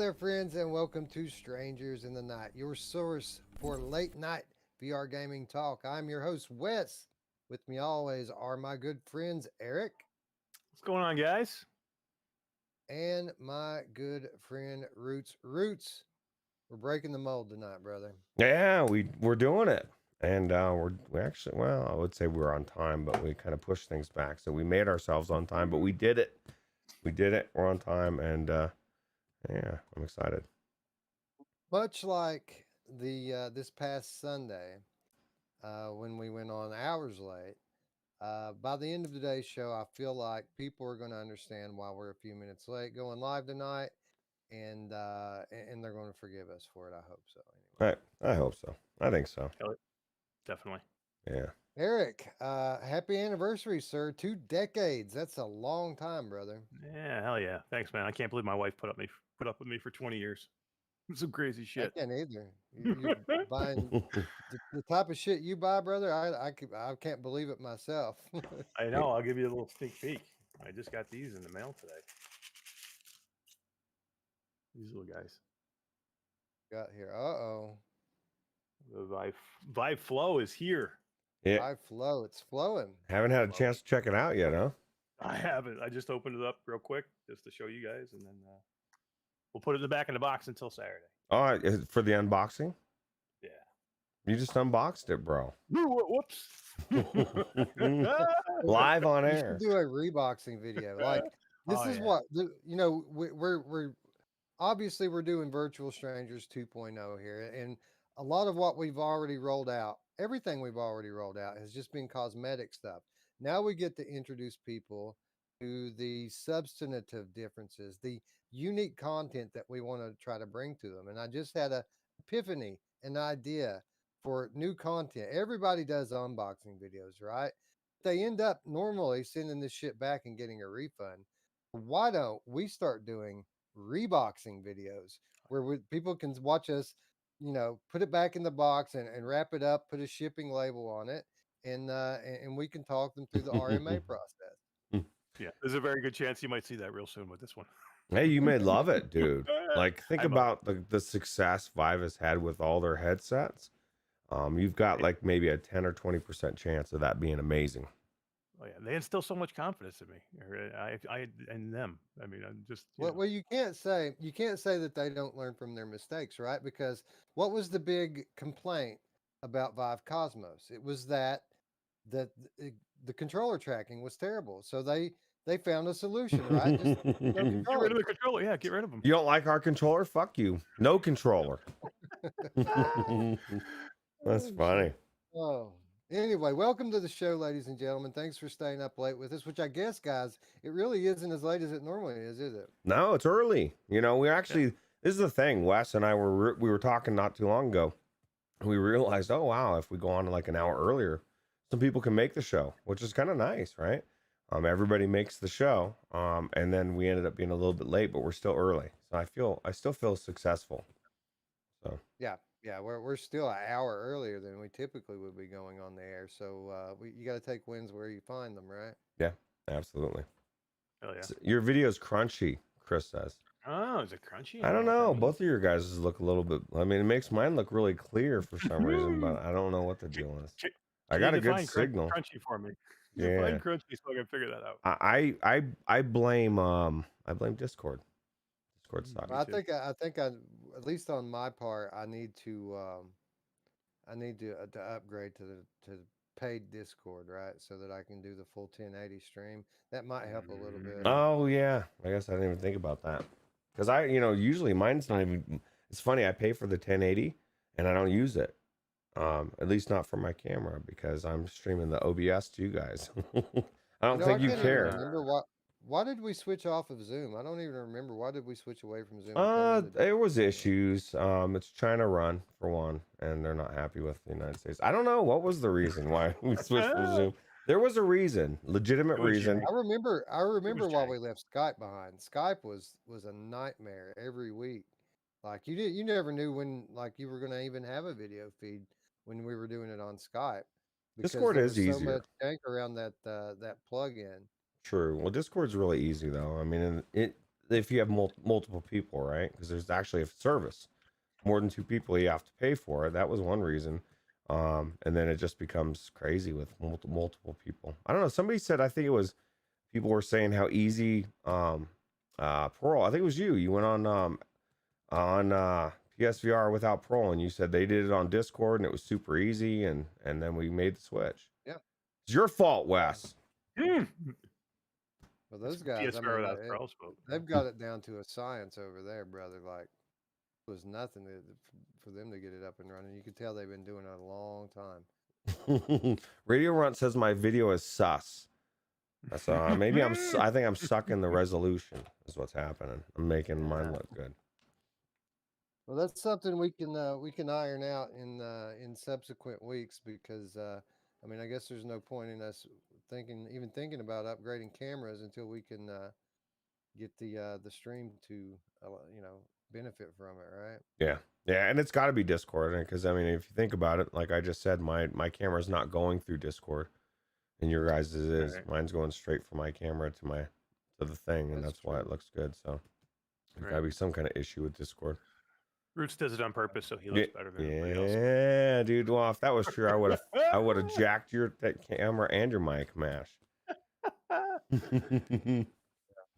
there, friends, and welcome to Strangers in the Night, your source for late night VR gaming talk. I'm your host, Wes. With me always are my good friends, Eric What's going on, guys? and my good friend, Ruuts. Ruuts, we're breaking the mold tonight, brother. Yeah, we're doing it, and we actually, well, I would say we're on time, but we kind of pushed things back, so we made ourselves on time, but we did it. We did it. We're on time, and yeah, I'm excited. Much like the this past Sunday, when we went on hours late. By the end of today's show, I feel like people are going to understand why we're a few minutes late going live tonight, and they're going to forgive us for it. I hope so. Anyway, I hope so. I think so. Definitely. Yeah. Eric, happy anniversary, sir! 2 decades. That's a long time, brother. Yeah, hell yeah. Thanks, man. I can't believe my wife put up with me for 20 years. Some crazy I shit. can't either. You're buying the type of shit you buy, brother. I can't believe it myself. I know. I'll give you a little sneak peek. I just got these in the mail today. These little guys. Got here. Uh-oh. The Vive Flow is here. Yeah. I flow. It's flowing. Haven't had a chance to check it out yet, huh? I haven't. I just opened it up real quick just to show you guys, and then we'll put it back in the box until Saturday. Oh, for the unboxing? Yeah. You just unboxed it, bro. Whoops. Live on You air. should do a reboxing video. Like this Oh, is yeah. what we're obviously we're doing Virtual Strangers 2.0 here, and a lot of what we've already rolled out, everything we've already rolled out has just been cosmetic stuff. Now we get to introduce people to the substantive differences, the unique content that we want to try to bring to them. And I just had a epiphany, an idea for new content. Everybody does unboxing videos, right? They end up normally sending this shit back and getting a refund. Why don't we start doing reboxing videos where people can watch us, put it back in the box and wrap it up, put a shipping label on it, and we can talk them through the RMA process. Yeah, there's a very good chance you might see that real soon with this one. Hey, you may love it, dude. Like, think I love about the success Vive has had with all their headsets. You've got like maybe a 10 or 20% chance of that being amazing. Oh yeah, they instill so much confidence in me, or I and them. I mean, I'm just Well, you can't say that they don't learn from their mistakes, right? Because what was the big complaint about Vive Cosmos? It was that the controller tracking was terrible. So they found a solution, right? Just get rid of the controller. Yeah, get rid of them. You don't like our controller? Fuck you. No controller. That's funny. Oh, anyway, welcome to the show, ladies and gentlemen. Thanks for staying up late with us, which I guess, guys, it really isn't as late as it normally is it? No, it's early. We actually, this is the thing. Wes and I we were talking not too long ago. We realized, oh wow, if we go on like an hour earlier, some people can make the show, which is kind of nice, right? Everybody makes the show, and then we ended up being a little bit late, but we're still early. So I still feel successful. So yeah, we're still an hour earlier than we typically would be going on the air. So you got to take wins where you find them, right? yeah, absolutely. Hell yeah. So your video's crunchy, Chris says. Oh, is it crunchy? I don't know. Both of your guys look a little bit. I mean, it makes mine look really clear for some reason, but I don't know what the deal is. I got a good signal. Crunchy for me. Yeah. Define crunchy so I can figure that out. I blame Discord. Discord sucks. Well, I think at least on my part, I need to upgrade to paid Discord, right? So that I can do the full 1080 stream. That might help a little bit. Oh yeah, I guess I didn't even think about that. Because usually mine's not even. It's funny. I pay for the 1080 and I don't use it. At least not for my camera because I'm streaming the OBS to you guys. I don't think I you can't care. even remember why did we switch off of Zoom? I don't even remember why did we switch away from Zoom. There was issues. It's China run for one, and they're not happy with the United States. I don't know what was the reason why we switched from Zoom. There was a reason, legitimate reason. I remember why we left Skype behind. Skype was a nightmare every week. Like you never knew when like you were going to even have a video feed when we were doing it on Skype. Discord is easier. So much jank around that plugin. True. Well, Discord's really easy though. I mean, if you have multiple people, right? Because there's actually a service. More than 2 people, you have to pay for it. That was one reason. And then it just becomes crazy with multiple people. I don't know. Somebody said, I think it was, people were saying how easy parole. I think it was you. You went on PSVR without parole, and you said they did it on Discord and it was super easy, and then we made the switch. Yeah. It's your fault, Wes. Well, those guys, I PSVR mean, without parole smoke. they've got it down to a science over there, brother. Like, it was nothing for them to get it up and running. You could tell they've been doing it a long time. Radio Runt says my video is sus. That's maybe I think I'm sucking the resolution is what's happening. I'm making mine look good. Well, that's something we can iron out in subsequent weeks, because I mean, I guess there's no point in us even thinking about upgrading cameras until we can get the stream to benefit from it, right? Yeah, and it's got to be Discord, because I mean, if you think about it, like I just said, my camera's not going through Discord, and your guys' is. Right. Mine's going straight from my camera to the thing, and that's why it looks good. So there's got to be some kind of issue with Discord. Ruuts does it on purpose, so he looks better than everybody else. Yeah, dude. Well, if that was true, I would have jacked that camera and your mic, Mash.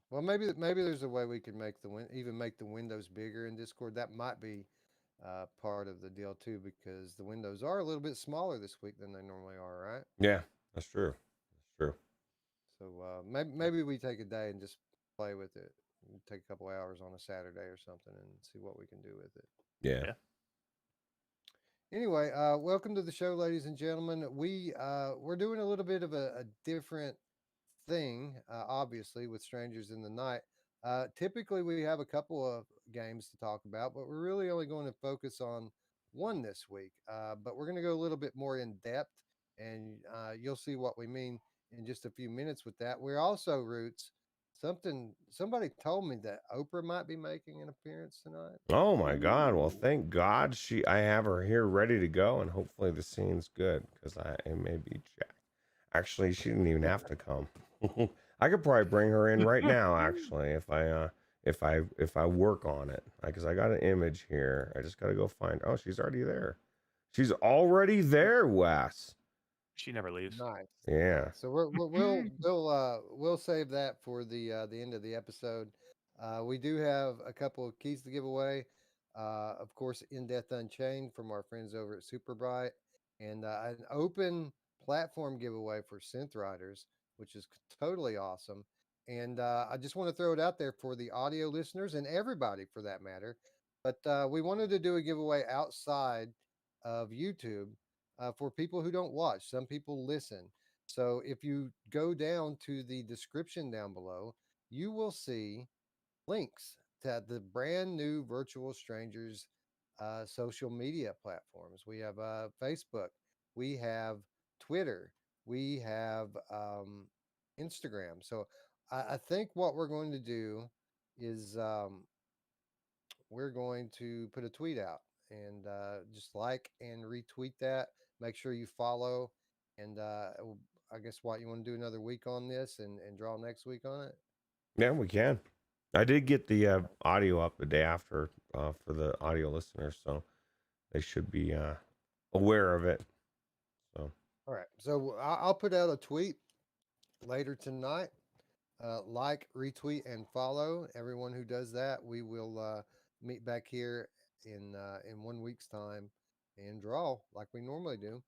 Well, maybe there's a way we could make even make the windows bigger in Discord. That might be part of the deal too, because the windows are a little bit smaller this week than they normally are, right? Yeah, that's true. That's true. So maybe we take a day and just play with it. Take a couple hours on a Saturday or something and see what we can do with it. Yeah. Anyway, welcome to the show, ladies and gentlemen. We're doing a little bit of a different thing, obviously, with Strangers in the Night. Typically, we have a couple of games to talk about, but we're really only going to focus on one this week. But we're going to go a little bit more in depth, and you'll see what we mean in just a few minutes with that. We're also, Ruuts, somebody told me that Oprah might be making an appearance tonight. Oh my God! Well, thank God I have her here ready to go, and hopefully the scene's good, because it may be jacked. Actually, she didn't even have to come. I could probably bring her in right now. Actually, if I work on it, because I got an image here. I just got to go find. Oh, she's already there. She's already there, Wes. She never leaves. Nice. Yeah. So we'll save that for the end of the episode. We do have a couple of keys to give away. Of course, In Death Unchained from our friends over at Super Bright, and an open platform giveaway for Synth Riders, which is totally awesome. And I just want to throw it out there for the audio listeners and everybody for that matter. But we wanted to do a giveaway outside of YouTube for people who don't watch. Some people listen. So if you go down to the description down below, you will see links to the brand new Virtual Strangers social media platforms. We have Facebook, we have Twitter, we have Instagram. So I think what we're going to do is we're going to put a tweet out and just like and retweet that. Make sure you follow. And I guess what you want to do another week on this and draw next week on it? Yeah, we can. I did get the audio up the day after for the audio listeners, so they should be aware of it. So, all right. So I'll put out a tweet later tonight. Like, retweet, and follow. Everyone who does that, we will meet back here in 1 week's time and draw like we normally do.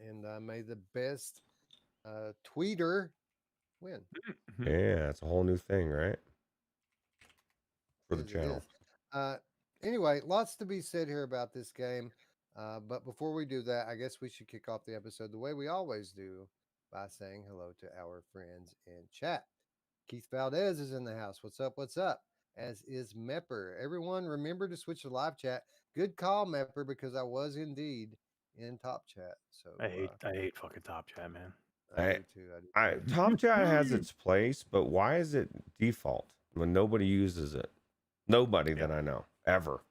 And may the best tweeter win. yeah, it's a whole new thing, right? For the channel. Anyway, lots to be said here about this game. But before we do that, I guess we should kick off the episode the way we always do, by saying hello to our friends in chat. Keith Valdez is in the house. What's up? What's up? As is Mepper. Everyone, remember to switch to live chat. Good call, Mepper, because I was indeed in Top Chat. So I hate fucking Top Chat, man. I do too. Top Chat has its place, but why is it default when nobody uses it? Nobody that I know ever.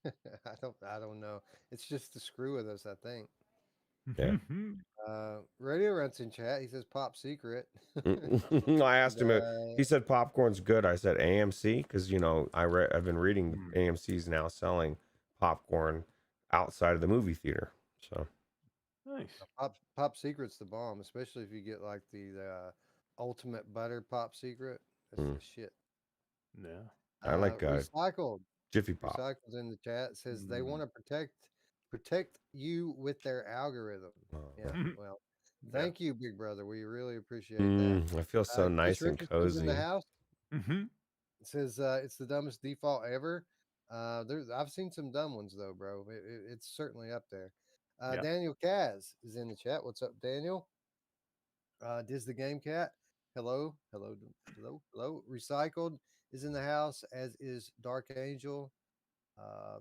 I don't know. It's just to screw with us, I think. Yeah. Radio Runs in chat. He says pop secret. I asked him. And, He said popcorn's good. I said AMC because I've been reading AMC's now selling popcorn outside of the movie theater. So nice. pop secret's the bomb, especially if you get like the ultimate butter pop secret. That's the shit. Yeah. I like recycled. Jiffy Pop. Recycled in the chat says they want to protect you with their algorithm. Yeah. Well, thank you, Big Brother. We really appreciate that. I feel so nice Chris and Richardson's in the cozy. house. It says it's the dumbest default ever. I've seen some dumb ones though, bro. It's certainly up there. Yeah. Daniel Kaz is in the chat. What's up, Daniel? Diz the Game Cat. Hello. Recycled is in the house, as is Dark Angel.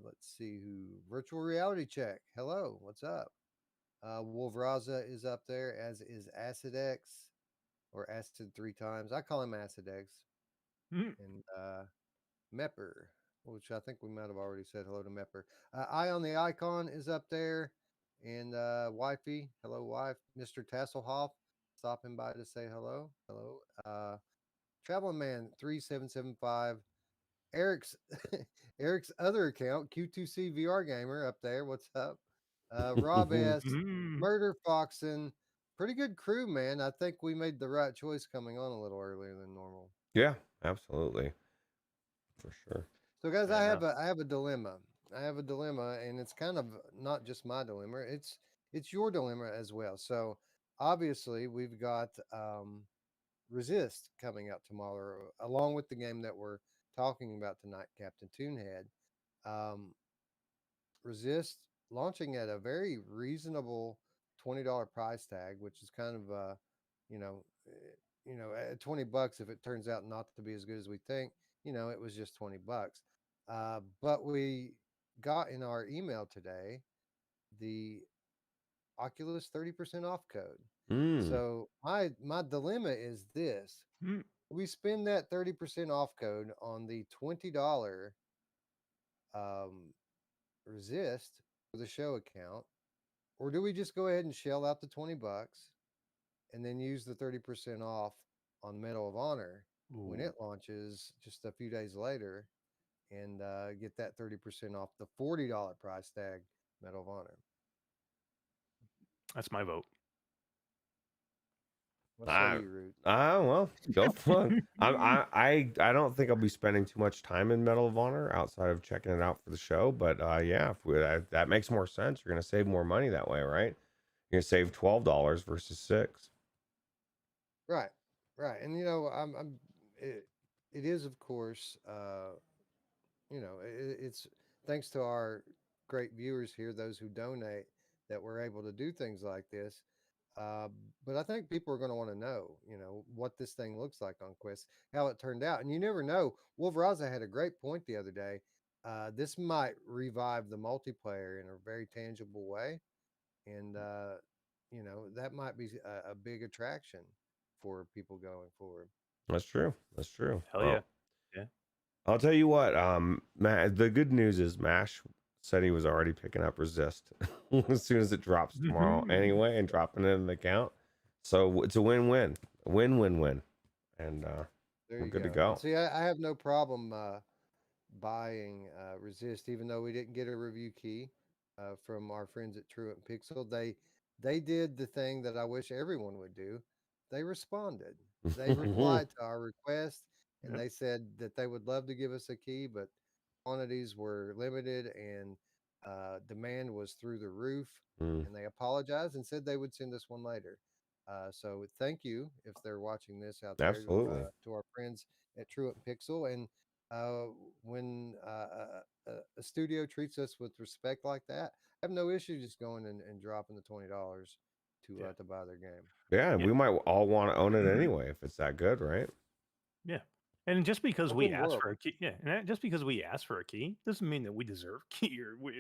Let's see who. Virtual Reality Check. Hello. What's up? Wolveraza is up there, as is Acidex, or Acid 3 times. I call him Acidex. And Mepper, which I think we might have already said hello to Mepper. Eye on the Icon is up there. And Wifey, hello, wife. Mr. Tasselhoff stopping by to say hello. Hello. Traveling Man 3775. Eric's Eric's other account, Q2C VR Gamer, up there. What's up? Rob S. Murder Foxen. Pretty good crew, man. I think we made the right choice coming on a little earlier than normal. Yeah, absolutely. For sure. So guys, I have a dilemma. I have a dilemma, and it's kind of not just my dilemma. It's your dilemma as well. So obviously we've got Resist coming out tomorrow, along with the game that we're talking about tonight, Captain Toonhead. Resist launching at a very reasonable $20 price tag, which is kind of you know, at $20, if it turns out not to be as good as we think, it was just $20. But we got in our email today the Oculus 30% off code. So my dilemma is this: we spend that 30% off code on the $20 Resist for the show account, or do we just go ahead and shell out the $20 and then use the 30% off on Medal of Honor when it launches just a few days later, and get that 30% off the $40 price tag Medal of Honor? That's my vote. What say you, Root? Well, go for it. I don't think I'll be spending too much time in Medal of Honor outside of checking it out for the show. But yeah, if that makes more sense. You're gonna save more money that way, right? You're gonna save $12 versus $6. Right. And it is, of course, it's thanks to our great viewers here, those who donate, that we're able to do things like this. But I think people are going to want to know, what this thing looks like on Quest, how it turned out. And you never know. Wolveraza had a great point the other day. This might revive the multiplayer in a very tangible way. And, that might be a big attraction for people going forward. That's true. Hell yeah. Yeah. I'll tell you what, the good news is Mash said he was already picking up Resist as soon as it drops tomorrow anyway, and dropping it in the account. So it's a win-win. And we're good to go. See, I have no problem buying Resist, even though we didn't get a review key from our friends at Truant Pixel. They did the thing that I wish everyone would do. They responded. They replied to our request, and they said that they would love to give us a key, but quantities were limited and demand was through the roof. And they apologized and said they would send us one later. So thank you, if they're watching this out there, Absolutely. to our friends at Truant Pixel. And when a studio treats us with respect like that, I have no issue just going and dropping the $20 to buy their game. Yeah, we might all want to own it anyway if it's that good, right? Yeah. And just because we Open ask world. for a key, yeah, just because we ask for a key doesn't mean that we deserve a key or we're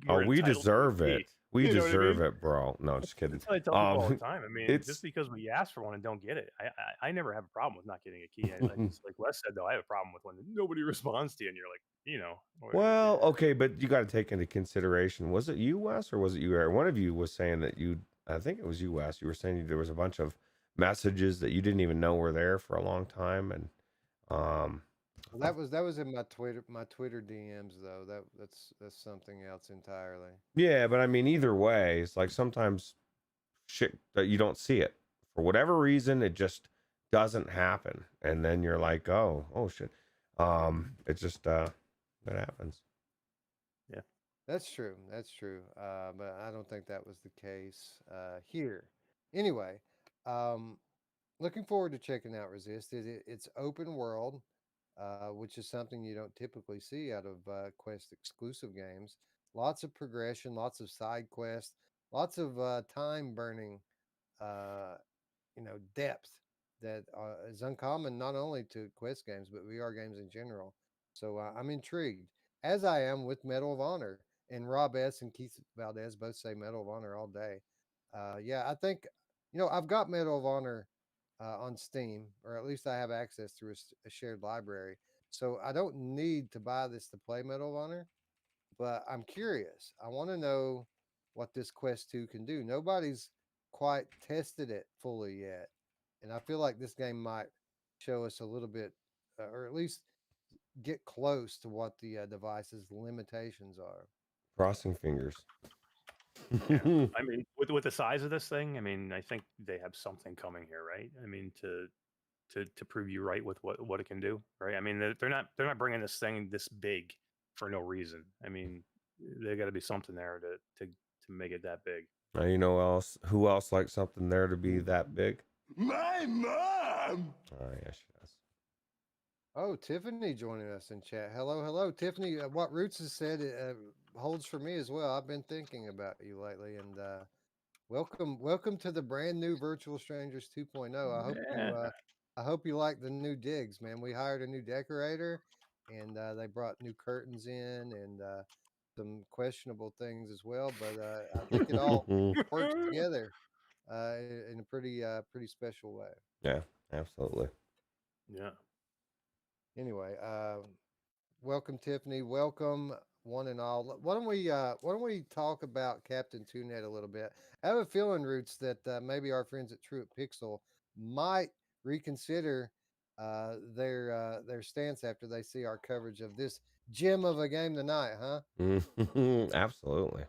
Oh, we entitled to a deserve key. it. We You know what I deserve mean? it, bro. No, just kidding. That's what I tell people all the Um, time. I mean, just it's because we ask for one and don't get it, I never have a problem with not getting a key. I just like Wes said though, I have a problem with when nobody responds to you and you're like, well, okay, but you got to take into consideration. Was it you, Wes, or was it you, Eric? One of you was saying that you. I think it was you, Wes. You were saying there was a bunch of messages that you didn't even know were there for a long time, and um, Well, that was in my Twitter DMs though. That's something else entirely. yeah. But I mean, either way, it's like sometimes shit that you don't see it for whatever reason. It just doesn't happen, and then you're like, oh shit. It just that happens. Yeah. That's true. That's true. But I don't think that was the case here. Anyway, um, looking forward to checking out Resist. It's open world, which is something you don't typically see out of Quest exclusive games. Lots of progression, lots of side quests, lots of time burning, uh, depth that is uncommon not only to Quest games but VR games in general. So I'm intrigued, as I am with Medal of Honor. And Rob S. and Keith Valdez both say Medal of Honor all day. Yeah, I think I've got Medal of Honor on Steam, or at least I have access through a shared library. So I don't need to buy this to play Medal of Honor, but I'm curious. I want to know what this Quest 2 can do. Nobody's quite tested it fully yet. And I feel like this game might show us a little bit, or at least get close to what the device's limitations are. Crossing fingers. Yeah. I mean, with the size of this thing, I mean, I think they have something coming here, right? I mean, to prove you right with what it can do, right? I mean, they're not bringing this thing this big for no reason. I mean, there got to be something there to make it that big. You know who else likes something there to be that big? My mom! Oh, yeah, she does. Oh, Tiffany joining us in chat. Hello, hello, Tiffany. What Ruuts has said holds for me as well. I've been thinking about you lately, and welcome to the brand new Virtual Strangers 2.0. I hope you like the new digs, man. We hired a new decorator, and they brought new curtains in and some questionable things as well. But I think it all works together in a pretty special way. Yeah, absolutely. Yeah. Anyway, welcome Tiffany. Welcome one and all. Why don't we talk about Captain Toonhead a little bit? I have a feeling, Roots, that maybe our friends at True Pixel might reconsider their stance after they see our coverage of this gem of a game tonight, huh? Absolutely.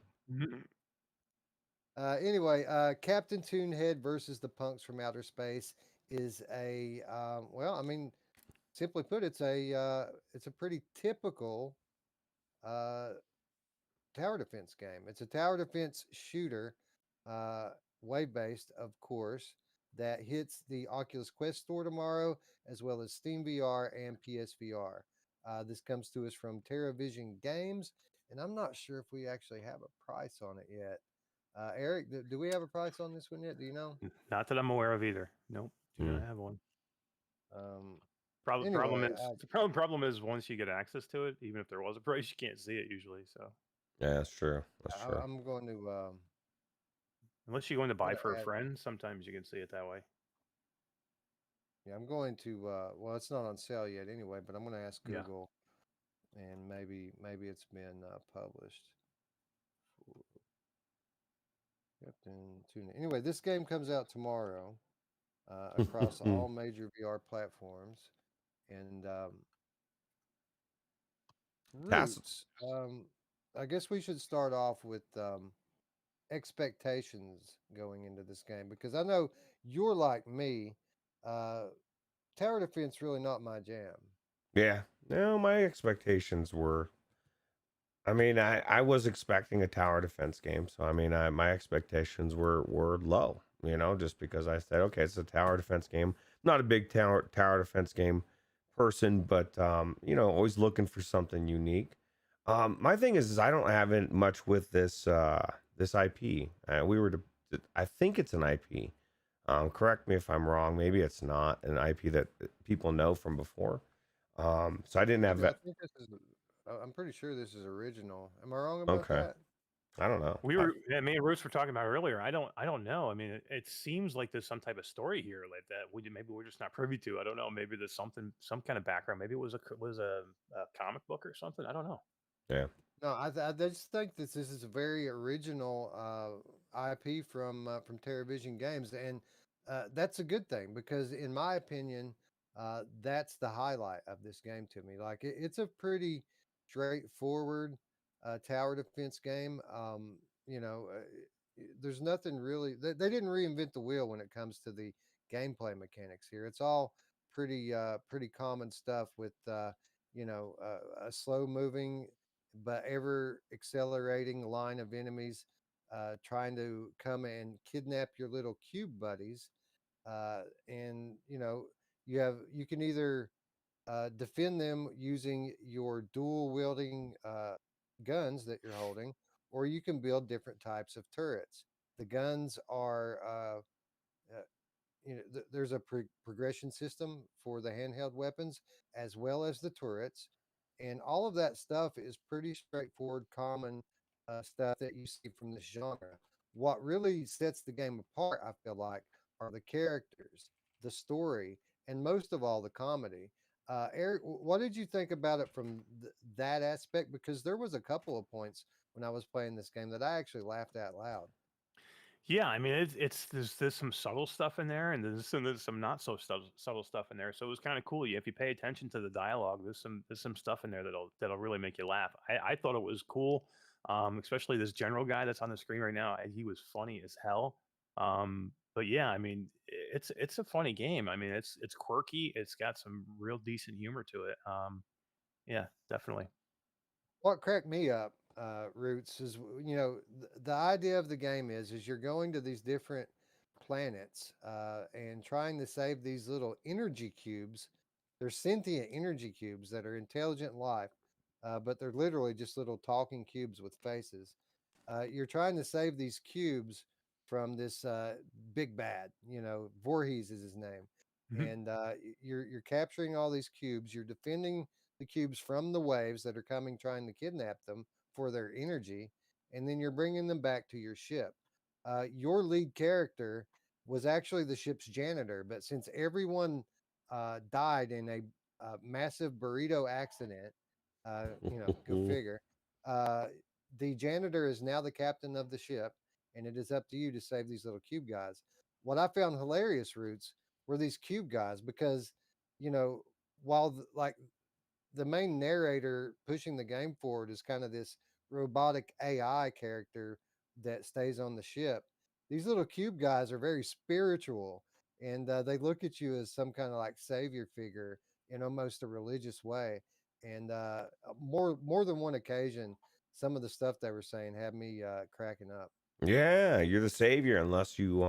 Anyway, Captain Toonhead versus the Punks from Outer Space is a well, I mean, simply put, it's a pretty typical uh, tower defense game. It's a tower defense shooter, uh, wave based, of course, that hits the Oculus Quest store tomorrow, as well as Steam VR and PSVR. This comes to us from TerraVision Games, and I'm not sure if we actually have a price on it yet. Eric, do we have a price on this one yet? Do you know? Not that I'm aware of either. Nope. Do not Mm. have one. Um, Problem anyway, is problem is once you get access to it, even if there was a price, you can't see it usually. So Yeah, that's true. That's true. I'm going to unless you go in to buy gonna for a add, friend, sometimes you can see it that way. yeah, I'm going to well, it's not on sale yet anyway, but I'm going to ask Yeah. Google, and maybe it's been published. Captain Tuna. Anyway, this game comes out tomorrow across all major VR platforms, and Tassels. Roots. I guess we should start off with expectations going into this game, because I know you're like me. Tower defense really not my jam. Yeah. No, my expectations were. I mean, I was expecting a tower defense game, so I mean, my expectations were low. Just because I said, okay, it's a tower defense game. Not a big tower defense game person, but always looking for something unique. My thing is I don't have it much with this IP. I think it's an IP. Correct me if I'm wrong. Maybe it's not an IP that people know from before. So I didn't have I that. think this is. I'm pretty sure this is original. Am I wrong about Okay, that? I don't know. We were, yeah, me and Roots were talking about earlier. I don't know. I mean, it seems like there's some type of story here, like that maybe we're just not privy to. I don't know. Maybe there's something, some kind of background. Maybe it was a comic book or something. I don't know. Yeah. No, I just think this is a very original IP from Terravision Games, and that's a good thing because, in my opinion, that's the highlight of this game to me. Like it's a pretty straightforward tower defense game. There's nothing really. They didn't reinvent the wheel when it comes to the gameplay mechanics here. It's all pretty common stuff with a slow moving but ever accelerating line of enemies trying to come and kidnap your little cube buddies. And you can either defend them using your dual wielding guns that you're holding, or you can build different types of turrets. The guns are uh, there's a progression system for the handheld weapons as well as the turrets, and all of that stuff is pretty straightforward, common stuff that you see from this genre. What really sets the game apart, I feel like, are the characters, the story, and most of all, the comedy. Eric, what did you think about it from that aspect? Because there was a couple of points when I was playing this game that I actually laughed out loud. Yeah, I mean, it's there's some subtle stuff in there, and there's some not so subtle stuff in there. So it was kind of cool. If you pay attention to the dialogue, there's some stuff in there that'll really make you laugh. I thought it was cool, especially this general guy that's on the screen right now. He was funny as hell. But yeah, I mean, it's a funny game. I mean, it's quirky. It's got some real decent humor to it. Yeah, definitely. What cracked me up, Roots, is the idea of the game is you're going to these different planets and trying to save these little energy cubes. They're sentient energy cubes that are intelligent life, but they're literally just little talking cubes with faces. You're trying to save these cubes from this big bad. Voorhees is his name, Mhm. and you're capturing all these cubes. You're defending the cubes from the waves that are coming trying to kidnap them for their energy, and then you're bringing them back to your ship. Your lead character was actually the ship's janitor, but since everyone died in a massive burrito accident, go figure. Uh, the janitor is now the captain of the ship, and it is up to you to save these little cube guys. What I found hilarious, Roots, were these cube guys because, you know, while like the main narrator pushing the game forward is kind of this robotic AI character that stays on the ship. These little cube guys are very spiritual, and they look at you as some kind of like savior figure in almost a religious way. And more than one occasion, some of the stuff they were saying had me cracking up. Yeah, you're the savior unless you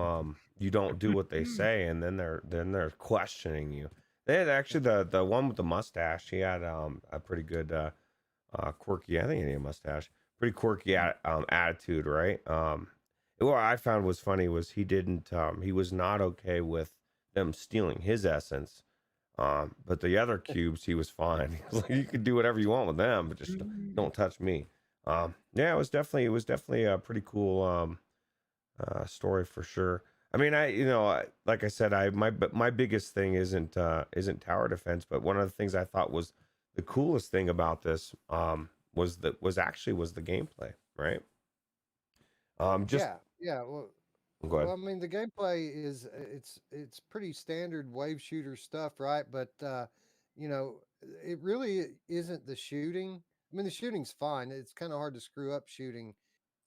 don't do what they say, and then they're questioning you. They had actually the one with the mustache. He had a pretty good quirky. I think he had a mustache. Pretty quirky attitude, right? What I found was funny was he was not okay with them stealing his essence. But the other cubes he was fine. He was like, you can do whatever you want with them, but just don't touch me. Yeah, it was definitely a pretty cool story for sure. I mean, like I said, my biggest thing isn't tower defense, but one of the things I thought was the coolest thing about this was the gameplay, right? Just Yeah. Well, go ahead. I mean, the gameplay is it's pretty standard wave shooter stuff, right? But it really isn't the shooting. I mean, the shooting's fine. It's kind of hard to screw up shooting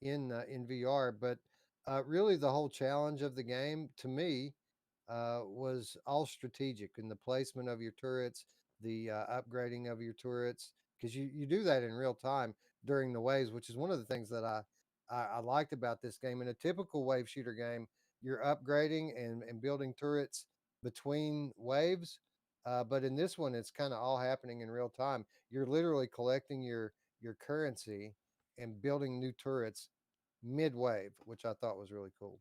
in VR, but really the whole challenge of the game to me was all strategic in the placement of your turrets, the upgrading of your turrets, because you do that in real time during the waves, which is one of the things that I liked about this game. In a typical wave shooter game, you're upgrading and building turrets between waves. But in this one, it's kind of all happening in real time. You're literally collecting your currency and building new turrets mid wave, which I thought was really cool.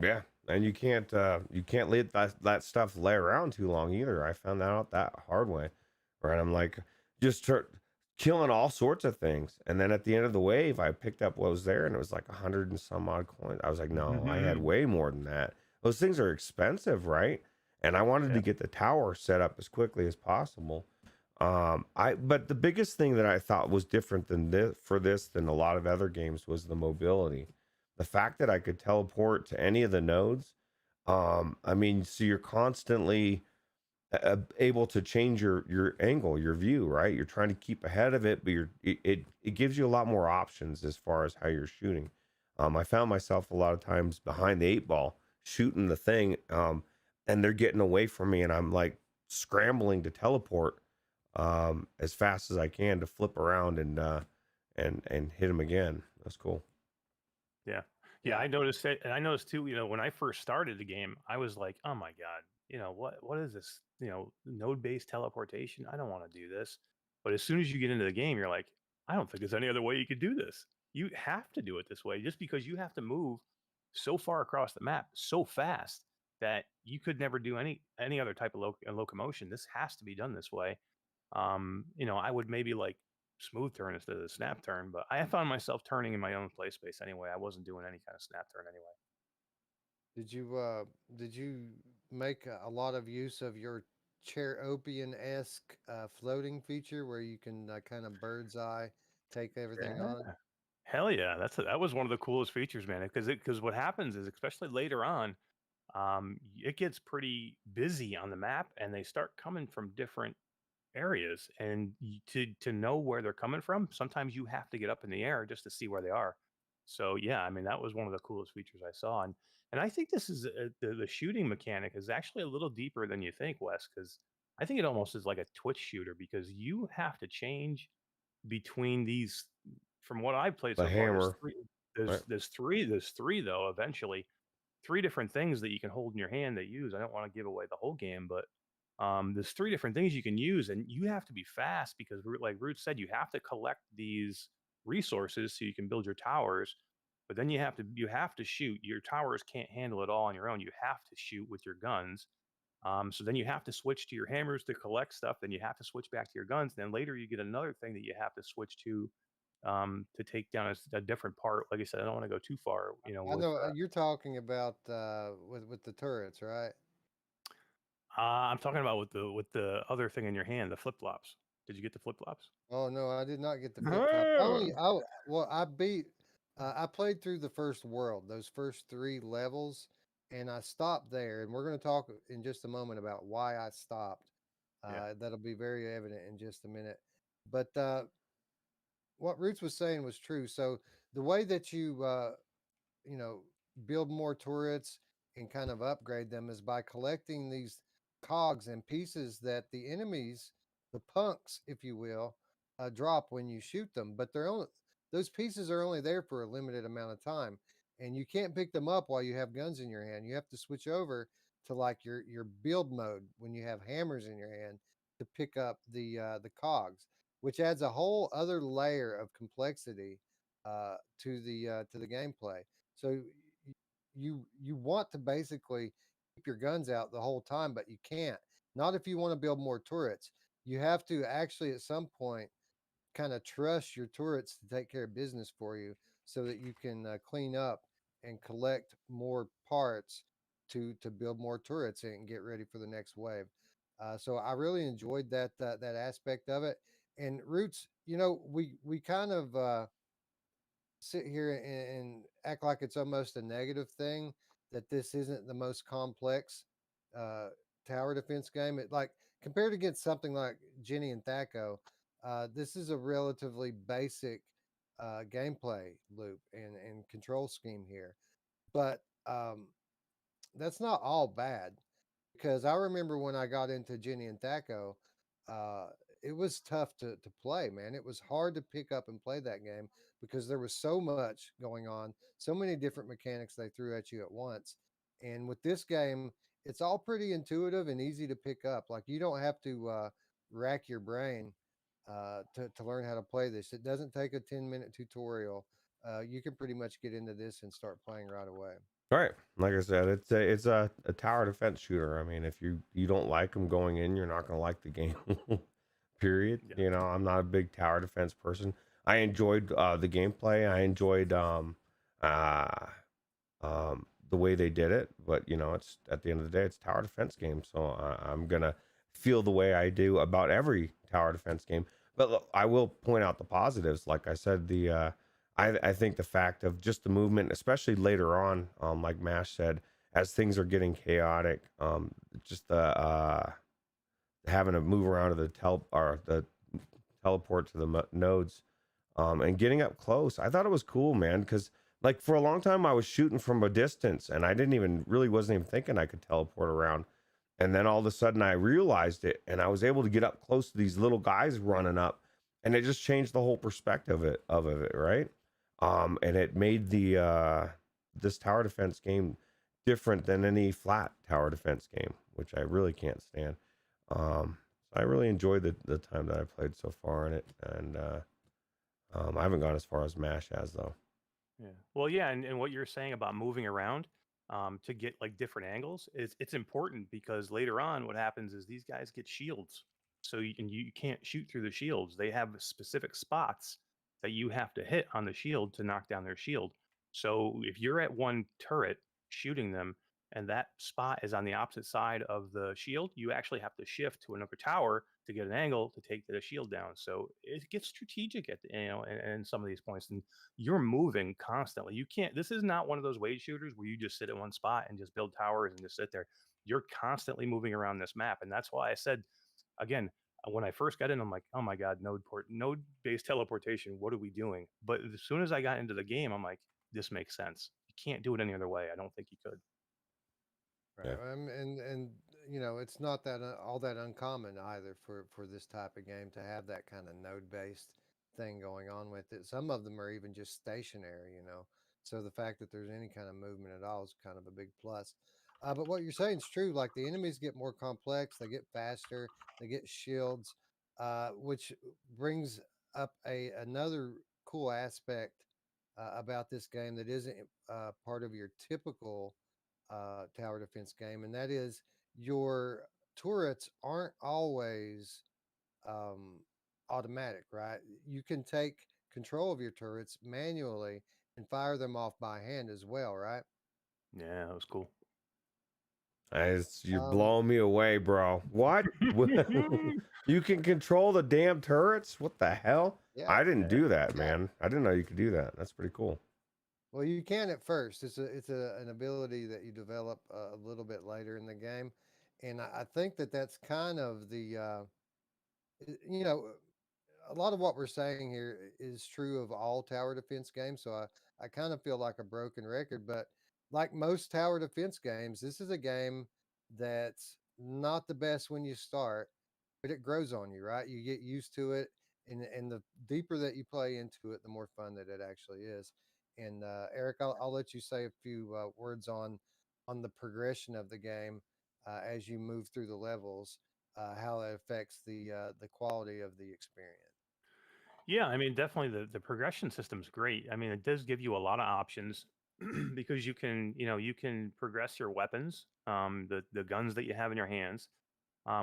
Yeah, and you can't let that stuff lay around too long either. I found that out that hard way. right? I'm like just killing all sorts of things. And then at the end of the wave, I picked up what was there, and it was like 100 and some odd coins. I was like, no, I had way more than that. Those things are expensive, right? And I wanted to get the tower set up as quickly as possible. But the biggest thing that I thought was different than this than a lot of other games was the mobility. The fact that I could teleport to any of the nodes. I mean, so you're constantly able to change your angle, your view, right? You're trying to keep ahead of it, but it gives you a lot more options as far as how you're shooting. I found myself a lot of times behind the 8 ball shooting the thing, and they're getting away from me, and I'm like scrambling to teleport as fast as I can to flip around and hit him again. That's cool. Yeah, I noticed it, and I noticed too. When I first started the game, I was like, "Oh my god, what is this? Node-based teleportation? I don't want to do this." But as soon as you get into the game, you're like, "I don't think there's any other way you could do this. You have to do it this way, just because you have to move so far across the map so fast that you could never do any other type of locomotion. This has to be done this way." I would maybe like smooth turn instead of the snap turn, but I found myself turning in my own play space anyway. I wasn't doing any kind of snap turn anyway. Did you make a lot of use of your Cheropian-esque floating feature where you can kind of bird's eye take everything on? Yeah. Hell yeah, that was one of the coolest features, man. Because what happens is, especially later on, it gets pretty busy on the map, and they start coming from different areas, and to know where they're coming from, sometimes you have to get up in the air just to see where they are. So yeah, I mean that was one of the coolest features I saw, and I think this is the shooting mechanic is actually a little deeper than you think, Wes, because I think it almost is like a Twitch shooter because you have to change between these. From what I've played The so far, hammer, right? there's three though. Eventually, three different things that you can hold in your hand that use. I don't want to give away the whole game, but there's three different things you can use, and you have to be fast because, like Ruuts said, you have to collect these resources so you can build your towers. But then you have to shoot. Your towers can't handle it all on your own. You have to shoot with your guns. So then you have to switch to your hammers to collect stuff. Then you have to switch back to your guns. Then later you get another thing that you have to switch to take down a different part. Like I said, I don't want to go too far. I With know you're talking about with the turrets, right? I'm talking about with the other thing in your hand, the flip flops. Did you get the flip flops? Oh no, I did not get the flip flop. Well, I played through the first world, those first 3 levels, and I stopped there. And we're going to talk in just a moment about why I stopped. Yeah. That'll be very evident in just a minute. But what Roots was saying was true. So the way that you know, build more turrets and kind of upgrade them is by collecting these cogs and pieces that the enemies, the punks, if you will, drop when you shoot them. But those pieces are only there for a limited amount of time, and you can't pick them up while you have guns in your hand. You have to switch over to like your build mode when you have hammers in your hand to pick up the cogs, which adds a whole other layer of complexity to the gameplay. So you want to basically keep your guns out the whole time, but you can't. Not if you want to build more turrets. You have to actually at some point kind of trust your turrets to take care of business for you, so that you can clean up and collect more parts to build more turrets and get ready for the next wave. So I really enjoyed that aspect of it. And Roots, we kind of sit here and act like it's almost a negative thing that this isn't the most complex uh, tower defense game. It like compared against something like Jenny and Thaco, this is a relatively basic gameplay loop and control scheme here. But that's not all bad, because I remember when I got into Jenny and Thaco, uh, it was tough to play, man. It was hard to pick up and play that game because there was so much going on, so many different mechanics they threw at you at once. And with this game, it's all pretty intuitive and easy to pick up. Like you don't have to rack your brain to learn how to play this. It doesn't take a 10-minute tutorial. You can pretty much get into this and start playing right away. Right. Like I said, it's a tower defense shooter. I mean, if you don't like them going in, you're not going to like the game. period. Yeah. You know, I'm not a big tower defense person. I enjoyed the gameplay. I enjoyed uh, the way they did it. But you know, it's at the end of the day, it's a tower defense game. So I'm gonna feel the way I do about every tower defense game. But look, I will point out the positives. Like I said, I think the fact of just the movement, especially later on, like Mash said, as things are getting chaotic, just the having to move around to the teleport to the nodes, and getting up close. I thought it was cool, man, because like for a long time I was shooting from a distance and I wasn't even thinking I could teleport around. And then all of a sudden I realized it and I was able to get up close to these little guys running up, and it just changed the whole perspective of it, right? And it made the this tower defense game different than any flat tower defense game, which I really can't stand. So I really enjoyed the time that I played so far in it, and I haven't gone as far as Mash has though. Yeah. Well, yeah, and what you're saying about moving around to get like different angles is it's important because later on, what happens is these guys get shields, so you can't shoot through the shields. They have specific spots that you have to hit on the shield to knock down their shield. So if you're at one turret shooting them, and that spot is on the opposite side of the shield, you actually have to shift to another tower to get an angle to take the shield down. So it gets strategic at in some of these points. And you're moving constantly. You can't, this is not one of those wave shooters where you just sit at one spot and just build towers and just sit there. You're constantly moving around this map. And that's why I said, again, when I first got in, I'm like, oh my God, node based teleportation. What are we doing? But as soon as I got into the game, I'm like, this makes sense. You can't do it any other way. I don't think you could. Yeah. Right. And you know, it's not that all that uncommon either for this type of game to have that kind of node based thing going on with it. Some of them are even just stationary, you know. So the fact that there's any kind of movement at all is kind of a big plus. But what you're saying is true. Like the enemies get more complex, they get faster, they get shields, which brings up a another cool aspect about this game that isn't part of your typical tower defense game, and that is your turrets aren't always um, automatic, right? You can take control of your turrets manually and fire them off by hand as well, right? Yeah, that was cool. You're Um, blowing me away, bro. What? You can control the damn turrets? What the hell? yeah. I didn't Yeah. do that, man. I didn't know you could do that. That's pretty cool. Well, you can at first. It's an ability that you develop a little bit later in the game, and I think that that's kind of the you know, a lot of what we're saying here is true of all tower defense games. So I kind of feel like a broken record, but like most tower defense games, this is a game that's not the best when you start, but it grows on you, right? You get used to it, and the deeper that you play into it, the more fun that it actually is. And Eric, I'll let you say a few words on the progression of the game as you move through the levels, how it affects the quality of the experience. Yeah, I mean, definitely the progression system's great. I mean, it does give you a lot of options because you can progress your weapons, the guns that you have in your hands,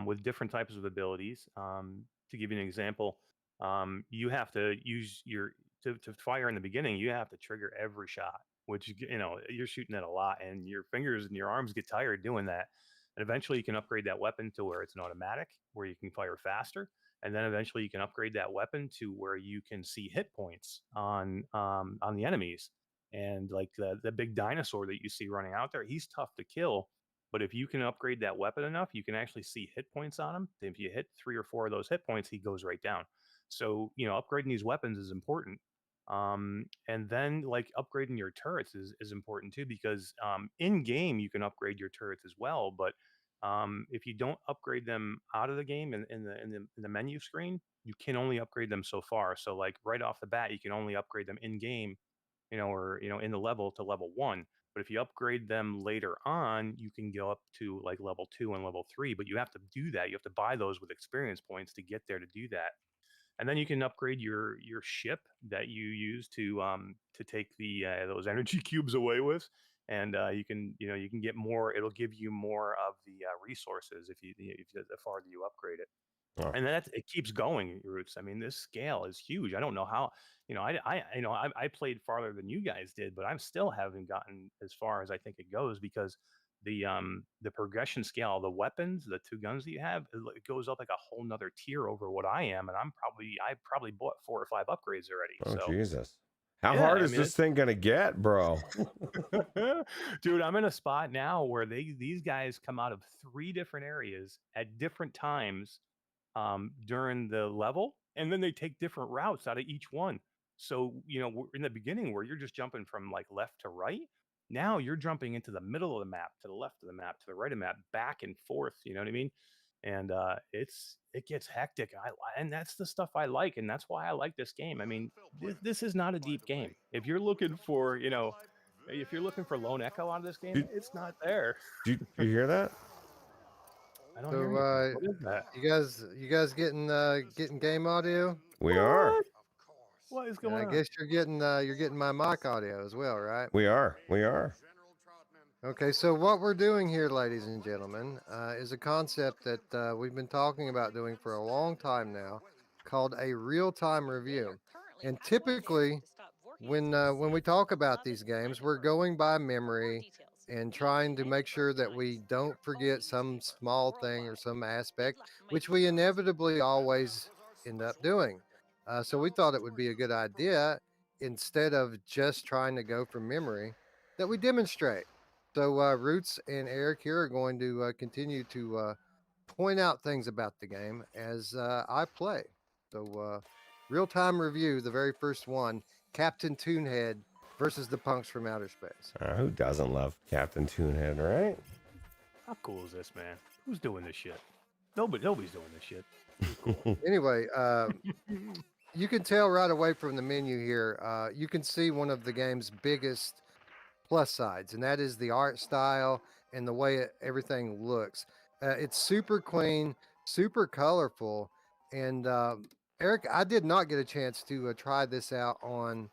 with different types of abilities. To give you an example, you have to use to fire in the beginning. You have to trigger every shot, which you're shooting at a lot, and your fingers and your arms get tired doing that. And eventually, you can upgrade that weapon to where it's an automatic, where you can fire faster. And then eventually, you can upgrade that weapon to where you can see hit points on the enemies. And like the big dinosaur that you see running out there, he's tough to kill, but if you can upgrade that weapon enough, you can actually see hit points on him. If you hit 3 or 4 of those hit points, he goes right down. So, upgrading these weapons is important. And then like upgrading your turrets is important too, because in game you can upgrade your turrets as well. But if you don't upgrade them out of the game in the menu screen, you can only upgrade them so far. So like right off the bat, you can only upgrade them in game, or in the level to level 1. But if you upgrade them later on, you can go up to like level 2 and level 3. But you have to do that. You have to buy those with experience points to get there to do that. And then you can upgrade your ship that you use to take the those energy cubes away with, and you can get more. It'll give you more of the resources if the farther you upgrade it. Oh. And it keeps going, Roots. I mean, this scale is huge. I don't know how. I played farther than you guys did, but I'm still haven't gotten as far as I think it goes because the progression scale, the weapons, the two guns that you have, it goes up like a whole nother tier over what I am, and I probably bought 4 or 5 upgrades already. Oh So Jesus! How yeah, hard I is mean, this thing gonna get, bro? dude, I'm in a spot now where these guys come out of 3 different areas at different times during the level, and then they take different routes out of each one. So, we're in the beginning where you're just jumping from like left to right. Now you're jumping into the middle of the map, to the left of the map, to the right of the map, back and forth. You know what I mean? And it gets hectic. And that's the stuff I like, and that's why I like this game. I mean, this is not a deep game. If you're looking for, if you're looking for lone echo out of this game, Did, it's not there. did you hear that? I don't hear So anything. What is that? you guys getting game audio? We are. What? What is And going I on? guess you're getting my mic audio as well, right? We are. We are. Okay, so what we're doing here, ladies and gentlemen, is a concept that we've been talking about doing for a long time now, called a real-time review. And typically, when we talk about these games, we're going by memory and trying to make sure that we don't forget some small thing or some aspect, which we inevitably always end up doing. So we thought it would be a good idea, instead of just trying to go from memory, that we demonstrate. So Roots and Eric here are going to continue to point out things about the game as I play. So real-time review, the very first one, Captain Toonhead versus the punks from outer space. Who doesn't love Captain Toonhead, right? How cool is this, man? Who's doing this shit? Nobody's doing this shit. Anyway, you can tell right away from the menu here, you can see one of the game's biggest plus sides, and that is the art style and the way everything looks. It's super clean, super colorful. And Eric, I did not get a chance to try this out on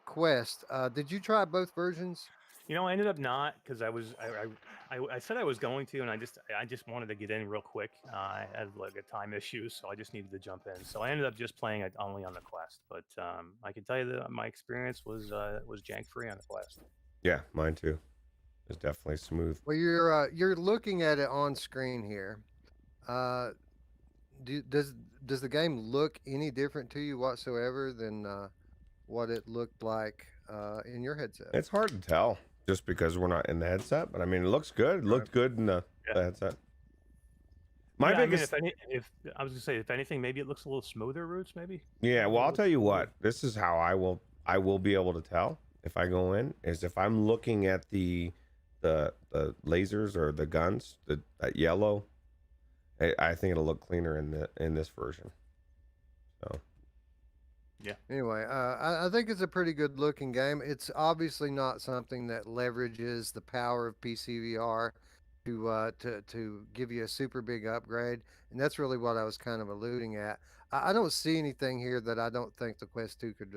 Quest. Did you try both versions? I ended up not, because I said I was going to, and I just wanted to get in real quick. I had like a time issue, so I just needed to jump in. So I ended up just playing it only on the Quest. But I can tell you that my experience was jank free on the Quest. Yeah, mine too. It's definitely smooth. Well, you're looking at it on screen here. Does the game look any different to you whatsoever than what it looked like in your headset? It's hard to tell just because we're not in the headset, but I mean, it looks good. It looked good in the headset. My biggest, I mean, if I was gonna say, if anything, maybe it looks a little smoother, Roots, maybe. yeah. Well, I'll tell you what. This is how I will be able to tell if I go in, is if I'm looking at the lasers or the guns, that yellow. I think it'll look cleaner in this version. So yeah. Anyway, I think it's a pretty good looking game. It's obviously not something that leverages the power of PCVR to give you a super big upgrade, and that's really what I was kind of alluding at. I don't see anything here that I don't think the Quest 2 could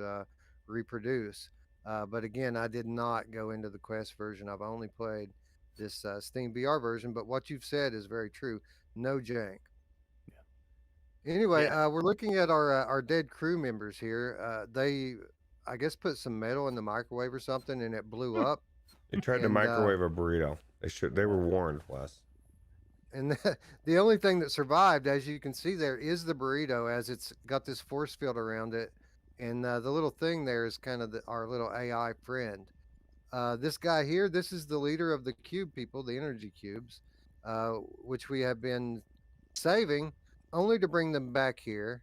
reproduce. But again, I did not go into the Quest version. I've only played this Steam VR version. But what you've said is very true. No jank. Anyway, we're looking at our dead crew members here. They, I guess, put some metal in the microwave or something, and it blew up. they tried to microwave a burrito. They were warned, Wes. And the only thing that survived, as you can see there, is the burrito, as it's got this force field around it. And the little thing there is kind of our little AI friend. This guy here, this is the leader of the cube people, the energy cubes, which we have been saving only to bring them back here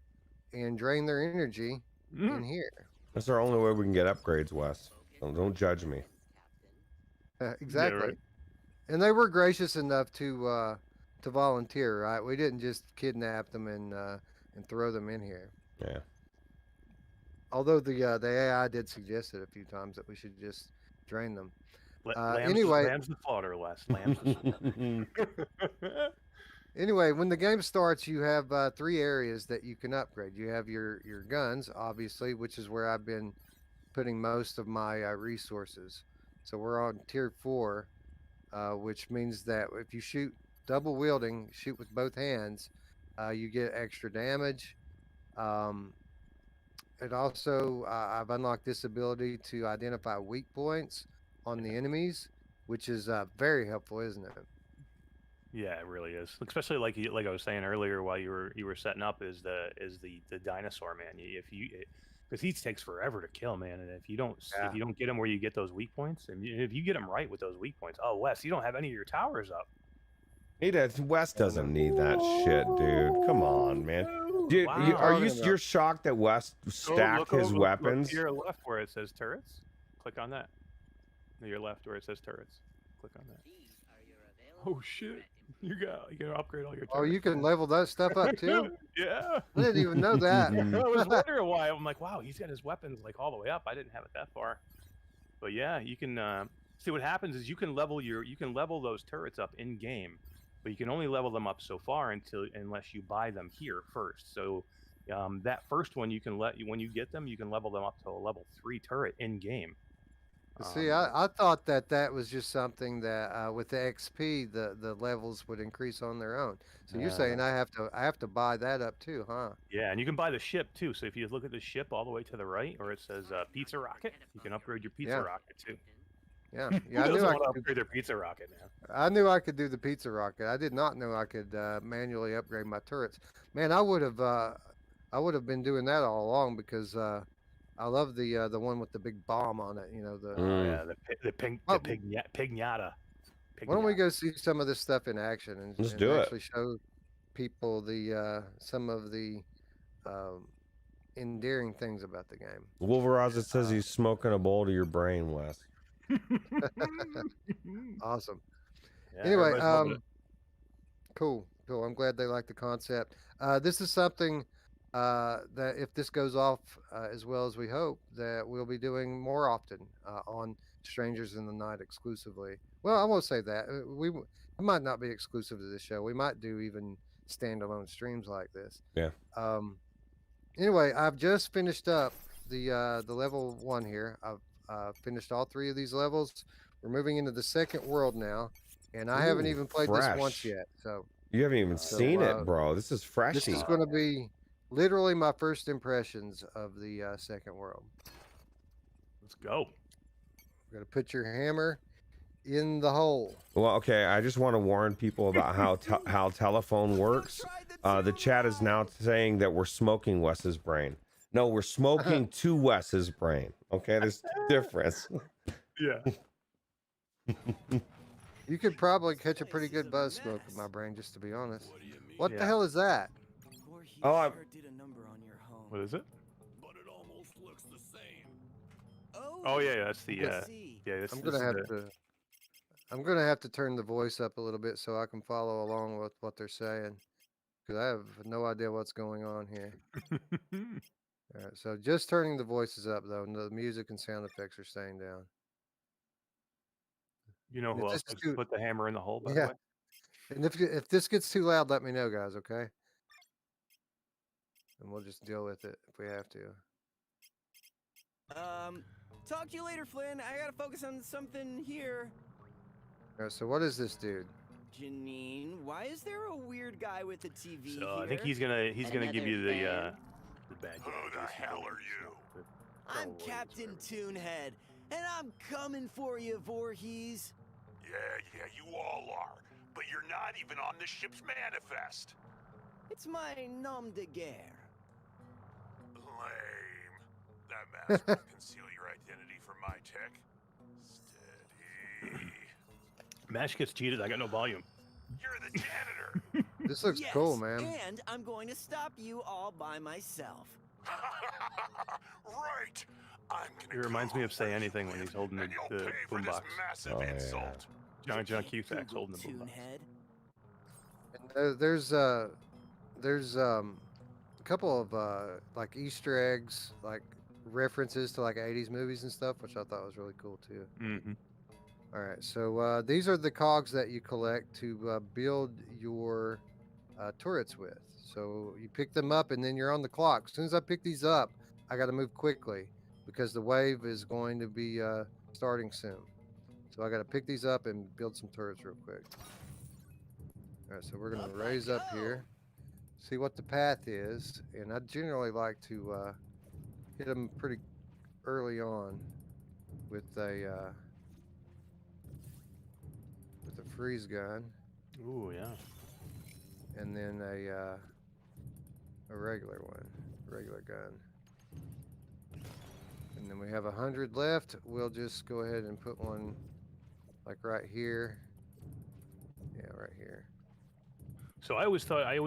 and drain their energy in here. That's our only way we can get upgrades, Wes. So don't judge me. Exactly. Yeah, right. And they were gracious enough to volunteer, right? We didn't just kidnap them and throw them in here. Yeah. Although the AI did suggest it a few times that we should just drain them. Anyway, lambs to slaughter, Wes. Lambs to slaughter. Anyway, when the game starts, you have 3 areas that you can upgrade. You have your guns, obviously, which is where I've been putting most of my resources. So we're on tier 4, which means that if you shoot double wielding, shoot with both hands, you get extra damage. Um, it also, I've unlocked this ability to identify weak points on the enemies, which is very helpful, isn't it? Yeah, it really is. Especially like I was saying earlier while you were setting up is the dinosaur man. If you because he takes forever to kill, man, and if you don't Yeah. get him where you get those weak points, and if you get him right with those weak points, oh Wes, you don't have any of your towers up. He does. Wes doesn't need that shit, dude. Come on, man. Dude, Wow. are talking you about? you're shocked that Wes stacked his Look weapons? to your left where it says turrets. Click on that. To your left where it says turrets. Click on that. Oh shit! You can upgrade all your turrets. Oh, you can level that stuff up too? Yeah. I didn't even know that. I was wondering why. I'm like, wow, he's got his weapons like all the way up. I didn't have it that far. But yeah, you can see what happens is you can level those turrets up in game, but you can only level them up so far unless you buy them here first. So that first one when you get them, you can level them up to a level 3 turret in game. See, I thought that was just something that with the XP, the levels would increase on their own. So you're saying I have to buy that up too, huh? Yeah, and you can buy the ship too. So if you look at the ship all the way to the right, or it says pizza rocket, you can upgrade your pizza rocket too. Yeah, Who I knew doesn't I want to could. upgrade their pizza rocket now? I knew I could do the pizza rocket. I did not know I could manually upgrade my turrets. Man, I would have been doing that all along because I love the one with the big bomb on it. You know the. Yeah, the pignata. Why don't we go see some of this stuff in action Let's and do it. actually show people the some of the um, endearing things about the game. Wolveraza says he's smoking a bowl to your brain, Wes. Awesome. Yeah, Anyway, everybody's loving it. cool. I'm glad they like the concept. This is something that if this goes off as well as we hope, that we'll be doing more often on Strangers in the Night exclusively. Well, I won't say that. It might not be exclusive to this show. We might do even standalone streams like this. Yeah. Anyway, I've just finished up the level 1 here. I've finished all 3 of these levels. We're moving into the second world now, and I haven't Ooh, even played this once fresh. yet. So You haven't even seen it, bro. This is freshy. this is going to be literally my first impressions of the second world. Let's go. We're going to put your hammer in the hole. Well, okay. I just want to warn people about how telephone works. The chat is now saying that we're smoking Wes's brain. No, we're smoking to Wes's brain. Okay, there's a difference. Yeah. You could probably catch a pretty good buzz smoke in my brain, just to be honest. What the Yeah. hell is that? Oh, What is it? But it almost looks the same. Oh yeah, that's the yeah. This, I'm this gonna is have the- to. I'm gonna have to turn the voice up a little bit so I can follow along with what they're saying, because I have no idea what's going on here. All right, so just turning the voices up though, and the music and sound effects are staying down. You know And who if else this is likes to too, put the hammer in the hole, by yeah, the way? and if this gets too loud, let me know, guys. Okay, and we'll just deal with it if we have to. Talk to you later, Flynn. I gotta focus on something here. All right, so what is this dude? Janine, why is there a weird guy with a TV So here? I think he's gonna give you the bad guy. Who the hell are you? I'm Oh, Captain Toonhead, and I'm coming for you, Voorhees. Yeah, you all are. But you're not even on the ship's manifest. It's my nom de guerre. Lame. That mask will conceal your identity from my tech. Steady. Mash gets cheated. I got no volume. You're the janitor. This looks Yes, cool, man. And I'm going to stop you all by myself. Right. I'm gonna It reminds me of Say go Anything when with he's holding and the you'll pay for this boombox. massive Oh, yeah. insult. John Can't Cusack's Google holding the boombox. Toonhead. And, there's a couple of like Easter eggs, like references to like 80s movies and stuff, which I thought was really cool too. Mm-hmm. All right, so these are the cogs that you collect to build your turrets with. So you pick them up and then you're on the clock. As soon as I pick these up, I got to move quickly because the wave is going to be starting soon. So I got to pick these up and build some turrets real quick. All right, so we're going to Up I raise up go. here. see what the path is, and I generally like to hit them pretty early on with a freeze gun, Ooh, yeah. and then a regular one, regular gun. And then we have 100 left. We'll just go ahead and put one like right here. Yeah, right here. So I always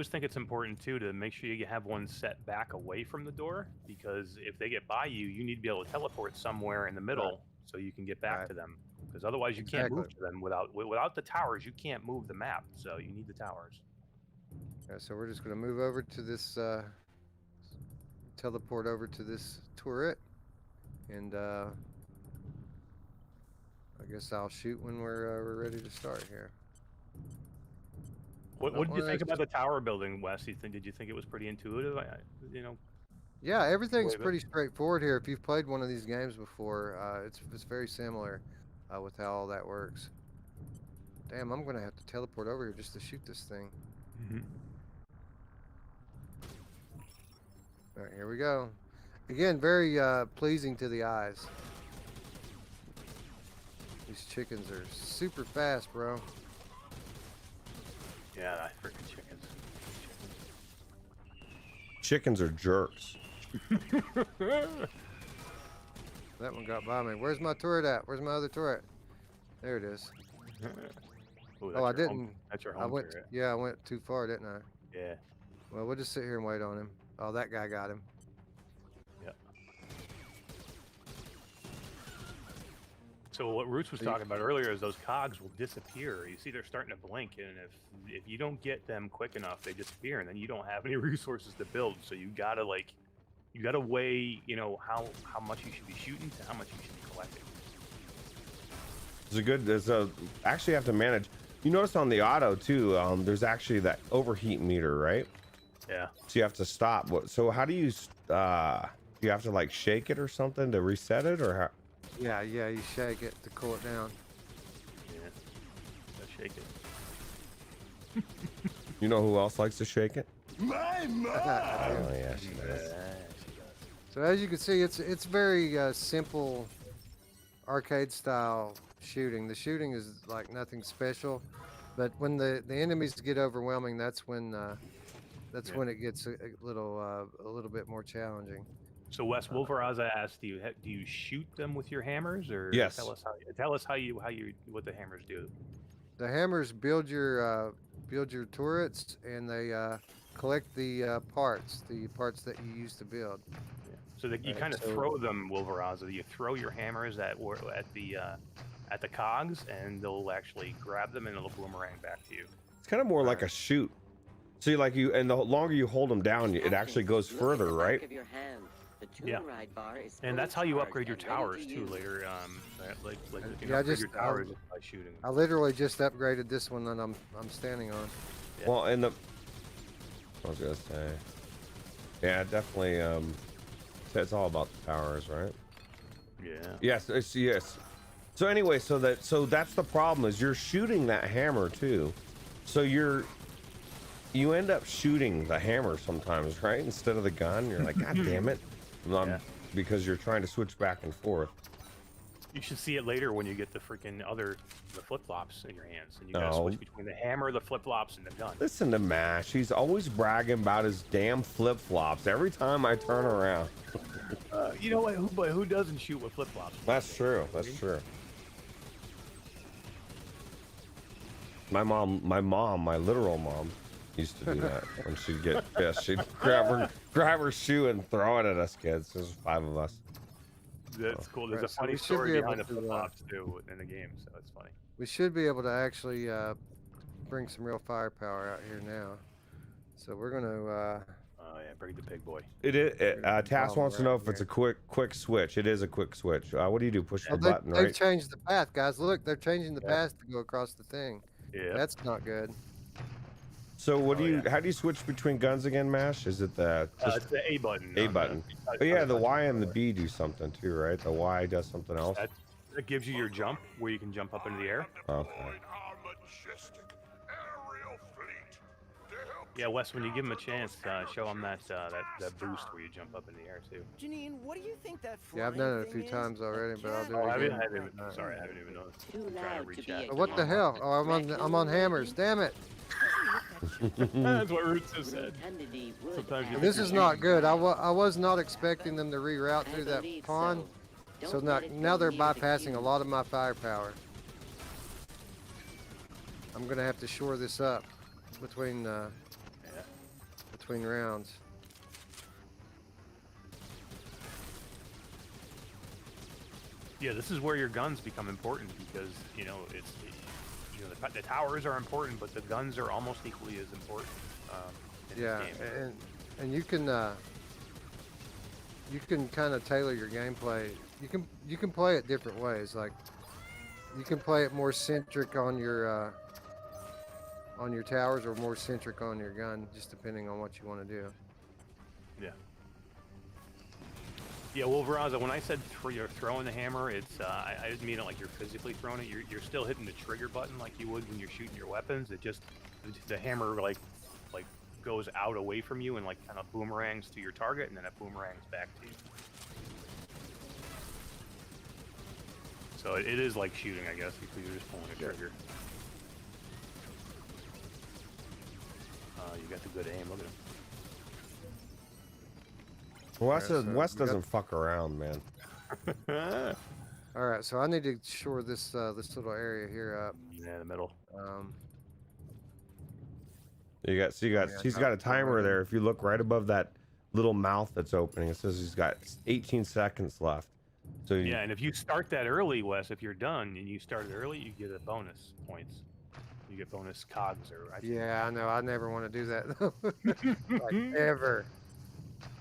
think it's important too to make sure you have one set back away from the door, because if they get by you, you need to be able to teleport somewhere in the middle so you can get back Right. to them. Because otherwise you can't move Exactly. to them without the towers. You can't move the map, so you need the towers. Yeah, so we're just gonna move over to this, teleport over to this turret, and I guess I'll shoot when we're ready to start here. What Don't did you think worry. about the tower building, Wes? Did you think it was pretty intuitive? You know, Yeah, everything's Wait a pretty straightforward here. If you've played one of these games before, it's very similar with how all that works. Damn, I'm gonna have to teleport over here just to shoot this thing. All right, here we go. Again, very pleasing to the eyes. These chickens are super fast, bro. Yeah, I freaking chickens. Chickens are jerks. That one got by me. Where's my turret at? Where's my other turret? There it is. Ooh, Oh, I that's your home- didn't. That's your I home went. turret. Yeah, I went too far, didn't I? Yeah. Well, we'll just sit here and wait on him. Oh, that guy got him. Yeah. So what Ruuts was talking about earlier is those cogs will disappear. You see, they're starting to blink, and if you don't get them quick enough, they disappear, and then you don't have any resources to build. So you gotta weigh, you know, how much you should be shooting to how much you should be collecting. Actually have to manage. You notice on the auto too, there's actually that overheat meter, right? Yeah. So you have to stop. So how do you you have to like shake it or something to reset it, or how? Yeah, you shake it to cool it down. Yeah. Gotta shake it. You know who else likes to shake it? My mom! Oh yeah, she does. Yeah, she does. So as you can see, it's very simple arcade style shooting. The shooting is like nothing special, but when the enemies get overwhelming, that's when it gets a little bit more challenging. So Wes Wolveraza asked you, do you shoot them with your hammers, or Yes. tell us how you what the hammers do? The hammers build your turrets, and they collect the parts that you use to build. Yeah. So that you Right, kind of so- throw them, Wolveraza. You throw your hammers at the cogs, and they'll actually grab them, and it'll boomerang back to you. It's kind of more like a shoot. So and the longer you hold them down, it actually goes further, right? Yeah. And that's how you upgrade your towers too later. Like you can Yeah, upgrade your towers by shooting. I literally just upgraded this one that I'm standing on. Yeah. Well, I was gonna say, yeah, definitely. It's all about the towers, right? Yeah. Yes. So anyway, so that's the problem, is you're shooting that hammer too. So you end up shooting the hammer sometimes, right? Instead of the gun. You're like, God damn it. Yeah. Because you're trying to switch back and forth. You should see it later when you get the freaking the flip-flops in your hands, and you gotta Oh. switch between the hammer, the flip-flops, and the gun. Listen to Mash. He's always bragging about his damn flip-flops every time I turn around. You know what? But who doesn't shoot with flip-flops? That's true. My literal mom used to do that. When she'd get pissed, she'd grab her shoe and throw it at us kids. There's 5 of us. That's cool. There's Right, a so funny we should story be behind the able to, flip-flops too in the game, so it's funny. We should be able to actually bring some real firepower out here now. So we're gonna. Oh yeah, bring the big boy. It is. Tass Oh, wants to know right if it's a here. quick switch. It is a quick switch. What do you do? Push the Oh, button, they've right? changed the path, guys. Look, they're changing the Yeah. path to go across the thing. Yeah. That's not good. So what Oh, do you? yeah. How do you switch between guns again, Mash? Is it the just It's the A button. A on button? the- Oh yeah, the Y and the B do something too, right? The Y does something else. That gives you your jump, where you can jump up into the air. Okay. Deploying our majestic aerial fleet to help Yeah, Wes, when you give him a chance, show him that boost where you jump up in the air too. Janine, what do you think that Yeah, I've flying done it a few thing is? times already, but I'll do Oh, it have you? again. Sorry, I haven't even noticed. Too I'm trying to loud reach to be out. a What the hell? Oh, I'm on hammers. Damn it! That's what Ruuts just said. Rotundity would Sometimes you add This think is you're not good. I was not expecting them to reroute I through that believe pond. so. So Don't now, let it now go they're near the bypassing a cube. lot of my firepower. I'm gonna have to shore this up between rounds. Yeah, this is where your guns become important because you know the towers are important, but the guns are almost equally as important. In Yeah, this game. and you can kind of tailor your gameplay. You can play it different ways. Like you can play it more centric on your towers or more centric on your gun, just depending on what you want to do. Yeah. Yeah, well, Veraza, when I said you're throwing the hammer, it's I didn't mean it like you're physically throwing it. You're still hitting the trigger button like you would when you're shooting your weapons. It just the hammer like goes out away from you and like kind of boomerangs to your target, and then it boomerangs back to you. So it is like shooting, I guess, because you're just pulling a trigger. You got the good aim. Look at him. Wes, Alright, so Wes we got- doesn't fuck around, man. All right, so I need to shore this this little area here up. Yeah, the middle. You got Yeah, he's got got a it timer already. there. If you look right above that little mouth that's opening, it says he's got 18 seconds left. So Yeah, and if you start that early, Wes, if you're done and you started early, you get a bonus points. You get bonus cogs or I think- Yeah, I know. I never want to do that though. Like ever.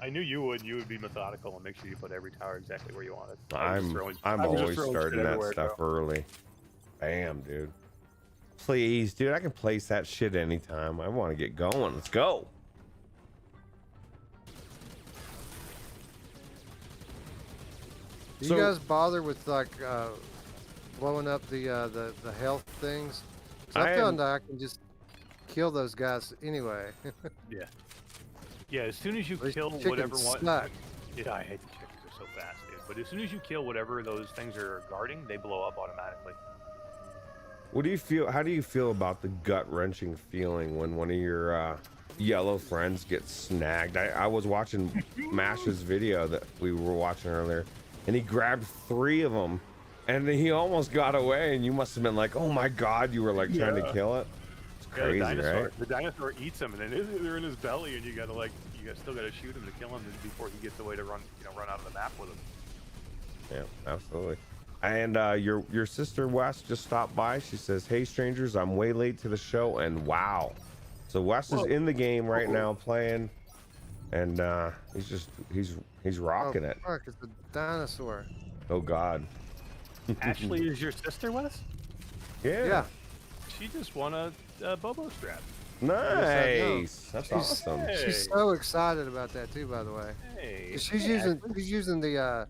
I knew you would. You would be methodical and make sure you put every tower exactly where you want it. I'm I was just always throwing starting shit that everywhere, stuff bro. early. Bam, dude. Please, dude, I can place that shit anytime. I want to get going. Let's go. Do So- you guys bother with like blowing up the health things? 'Cause I I am- found that I can just kill those guys anyway. Yeah, as soon as you Those kill chickens whatever one. suck. Yeah, I hate the chickens. They're so fast, dude. But as soon as you kill whatever those things are guarding, they blow up automatically. What do you feel? How do you feel about the gut-wrenching feeling when one of your yellow friends gets snagged? I was watching Mash's video that we were watching earlier, and he grabbed 3 of them, and he almost got away. And you must have been like, "Oh my god!" You were like trying to kill it. It's Yeah, crazy, the dinosaur, right? the dinosaur eats them, and then they're in his belly, and you still gotta shoot him to kill him before he gets away to run out of the map with him. Yeah, absolutely. And your sister Wes just stopped by. She says, "Hey strangers, I'm way late to the show." And wow, so Wes is in the game right now playing, and he's rocking Oh, it. fuck, it's a dinosaur. Oh god. Ashley is your sister, Wes? Yeah. She just won a Bobo strap. Nice. That's She's- awesome. Hey. She's so excited about that too, by the way. Hey. 'Cause She's hey, using the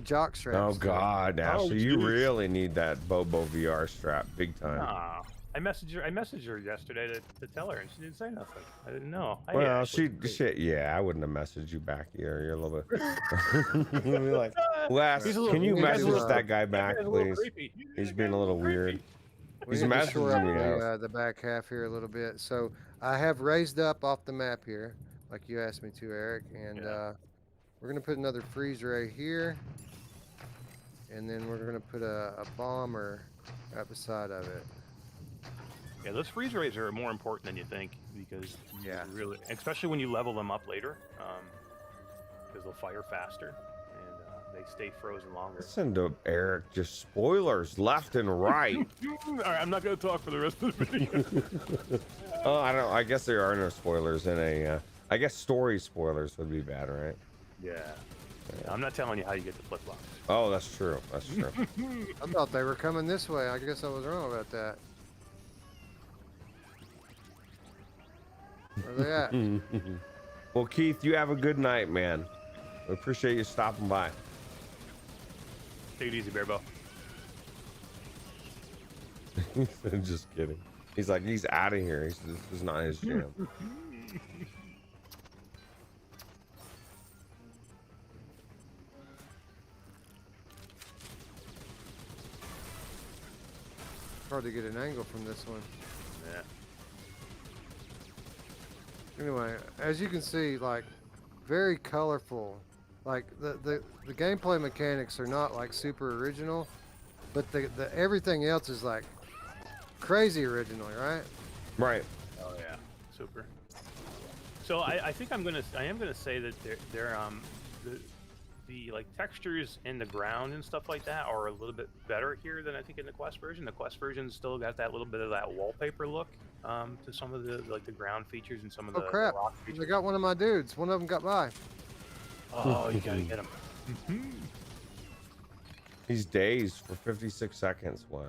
jock strap. Oh god, Ashley, you geez. really need that Bobo VR strap big time. Aw. I messaged her yesterday to tell her, and she didn't say nothing. I didn't know. Hey, Well, Ashley. yeah, I wouldn't have messaged you back. You're a little bit. You'd be like, Wes, He's a little- can you he's a message little- that guy back, That's a little please? creepy. He's being a little weird. We He's need to shore up messaging me. the back half here a little bit. So I have raised up off the map here, like you asked me to, Eric, and Yeah. we're gonna put another freeze ray here, and then we're gonna put a bomber right beside of it. Yeah, those freeze rays are more important than you think because Yeah. really, especially when you level them up later, because they'll fire faster and they stay frozen longer. Listen to Eric, just spoilers left and right. All right, I'm not going to talk for the rest of the video. Oh, I don't. I guess there are no spoilers in a. I guess story spoilers would be bad, right? Yeah. I'm not telling you how you get the flip flops. Oh, that's true. That's true. I thought they were coming this way. I guess I was wrong about that. Where they at? Well, Keith, you have a good night, man. We appreciate you stopping by. Take it easy, Bearbo. Just kidding. He's like, he's out of here. This is not his jam. hard to get an angle from this one. Yeah. Anyway, as you can see, like, very colorful. Like the gameplay mechanics are not like super original, but the everything else is like crazy original, right? Right. Oh yeah, super. So I think I am gonna say that they're the like textures in the ground and stuff like that are a little bit better here than I think in the Quest version. The Quest version still got that little bit of that wallpaper look to some of the like the ground features and some of Oh the crap! rock features. They got one of my dudes. One of them got by. Oh, you gotta get him. He's dazed for 56 seconds, Wes.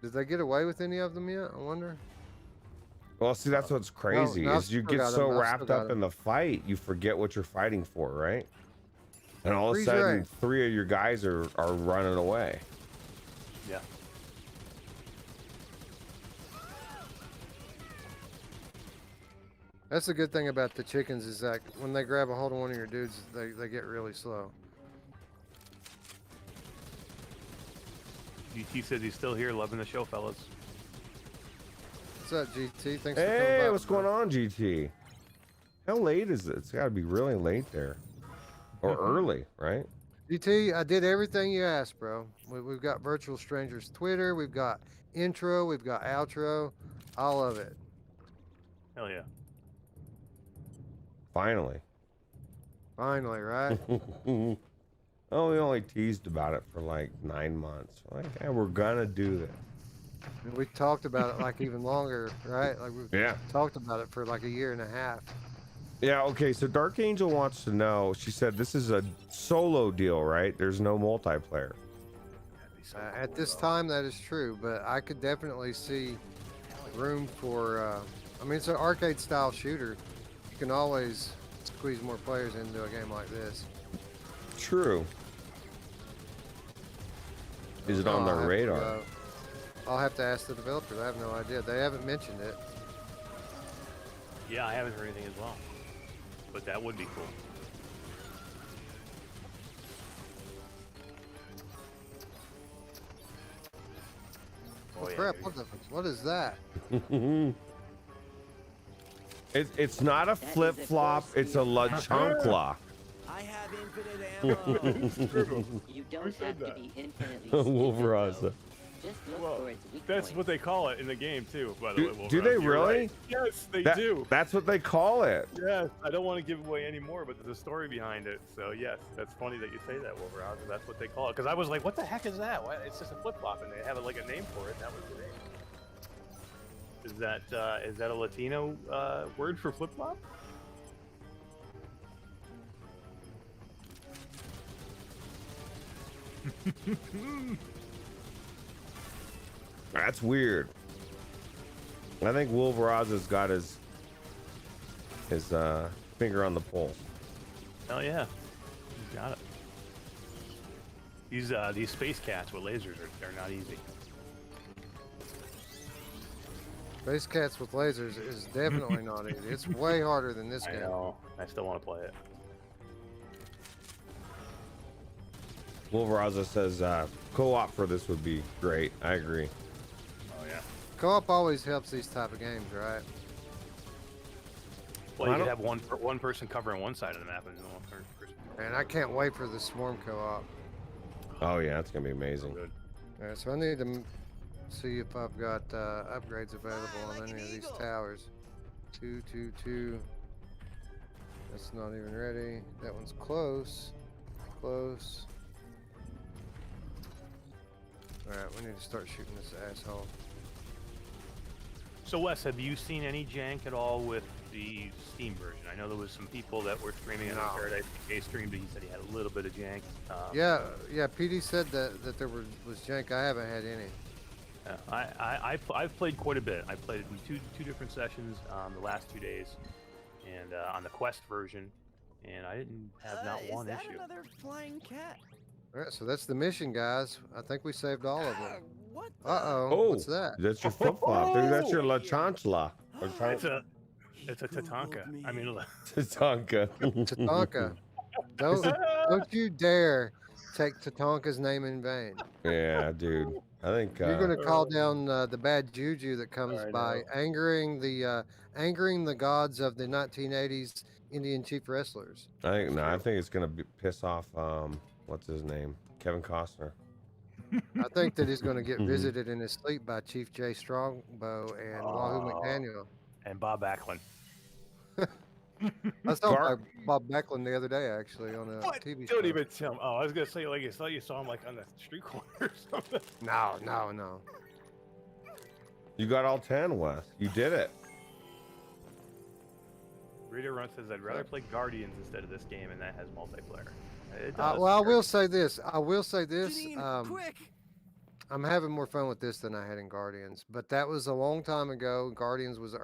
Did they get away with any of them yet? I wonder. Well, see, that's what's crazy no, I is you still get got so him. I wrapped still got up in him. the fight, you forget what you're fighting for, right? And all of a Freeze sudden, ray. 3 of your guys are running away. Yeah. That's the good thing about the chickens is that when they grab a hold of one of your dudes, they get really slow. GT says he's still here, loving the show, fellas. What's up, GT? Thanks for coming Hey, by. what's going on, GT? How late is it? It's got to be really late there. Or early, right? GT, I did everything you asked, bro. We've got Virtual Strangers Twitter, we've got intro, we've got outro, all of it. Hell yeah. Finally. Finally, right? Oh, we only teased about it for like 9 months. Like, yeah, we're gonna do this. And we talked about it like even longer, right? Like we've Yeah. talked about it for like a year and a half. Yeah, okay, so Dark Angel wants to know, she said this is a solo deal, right? There's no multiplayer. That'd be so At cool, this though. time, that is true, but I could definitely see room for. I mean, it's an arcade style shooter. You can always squeeze more players into a game like this. True. Is it on I'll their have to, radar? I'll have to ask the developers. I have no idea. They haven't mentioned it. Yeah, I haven't heard anything as well. But that would be cool. Oh, yeah, crap! there you What is that? It's not a flip flop, it's a la chancla. I have infinite ammo. You don't said have to that? be infinitely Wolveraza. stupid, though. Just look Well, for its weak That's points. what they call it in the game too, by the Do- way. do Wolverine. they You're really? right. Yes, they That- do. That's what they call it. Yes, I don't want to give away any more, but there's a story behind it. So yes, that's funny that you say that, Wolverine. That's what they call it. Because I was like, what the heck is that? Why? It's just a flip flop, and they have like a name for it. That was the name. Is that a Latino word for flip flop? That's weird. I think Wolveraza's got his finger on the pulse. Hell yeah, he's got it. These space cats with lasers they're not easy. Space Cats with lasers is definitely not easy. It's way harder than this I game. know. I still want to play it. Wolveraza says co-op for this would be great. I agree. Oh yeah. Co-op always helps these type of games, right? Well, I you could don't- have one person covering one side of the map and then one person. And I can't wait for the Swarm co-op. Oh yeah, it's gonna be amazing. Good. All right, so I need to see if I've got upgrades available on Like any an of these eagle. towers. 222. That's not even ready. That one's close. Close. Alright, we need to start shooting this asshole. So Wes, have you seen any jank at all with the Steam version? I know there was some people that were streaming it on No. Paradise PK stream, but he said he had a little bit of jank. Yeah, PD said that there was jank. I haven't had any. I've played quite a bit. I played it in two different sessions the last 2 days, and on the Quest version, and I didn't have not one is that issue. another flying cat? Alright, so that's the mission, guys. I think we saved all of them. What? the- Uh-oh, Oh, what's that? that's your flip flop. That's your la chancla. Or It's a Tatanka. I mean, Tatanka. Tatanka. Don't you dare take Tatanka's name in vain. Yeah, dude. I think You're going to call down the bad juju that comes I by know. angering the gods of the 1980s Indian chief wrestlers. I think it's gonna piss off what's his name? Kevin Costner. I think that he's going to get Mhm. visited in his sleep by Chief Jay Strongbow and Wahoo McDaniel. And Bob Backlund. I saw Gar- Bob Backlund the other day actually on a What? TV Don't show. even tell him. Oh, I was gonna say like I thought you saw him like on the street corner or something. No. You got all 10, Wes. You did it. Rita Run says I'd rather play Guardians instead of this game, and that has multiplayer. It does. Well, I will say this. Janine, quick! I'm having more fun with this than I had in Guardians, but that was a long time ago. Guardians was in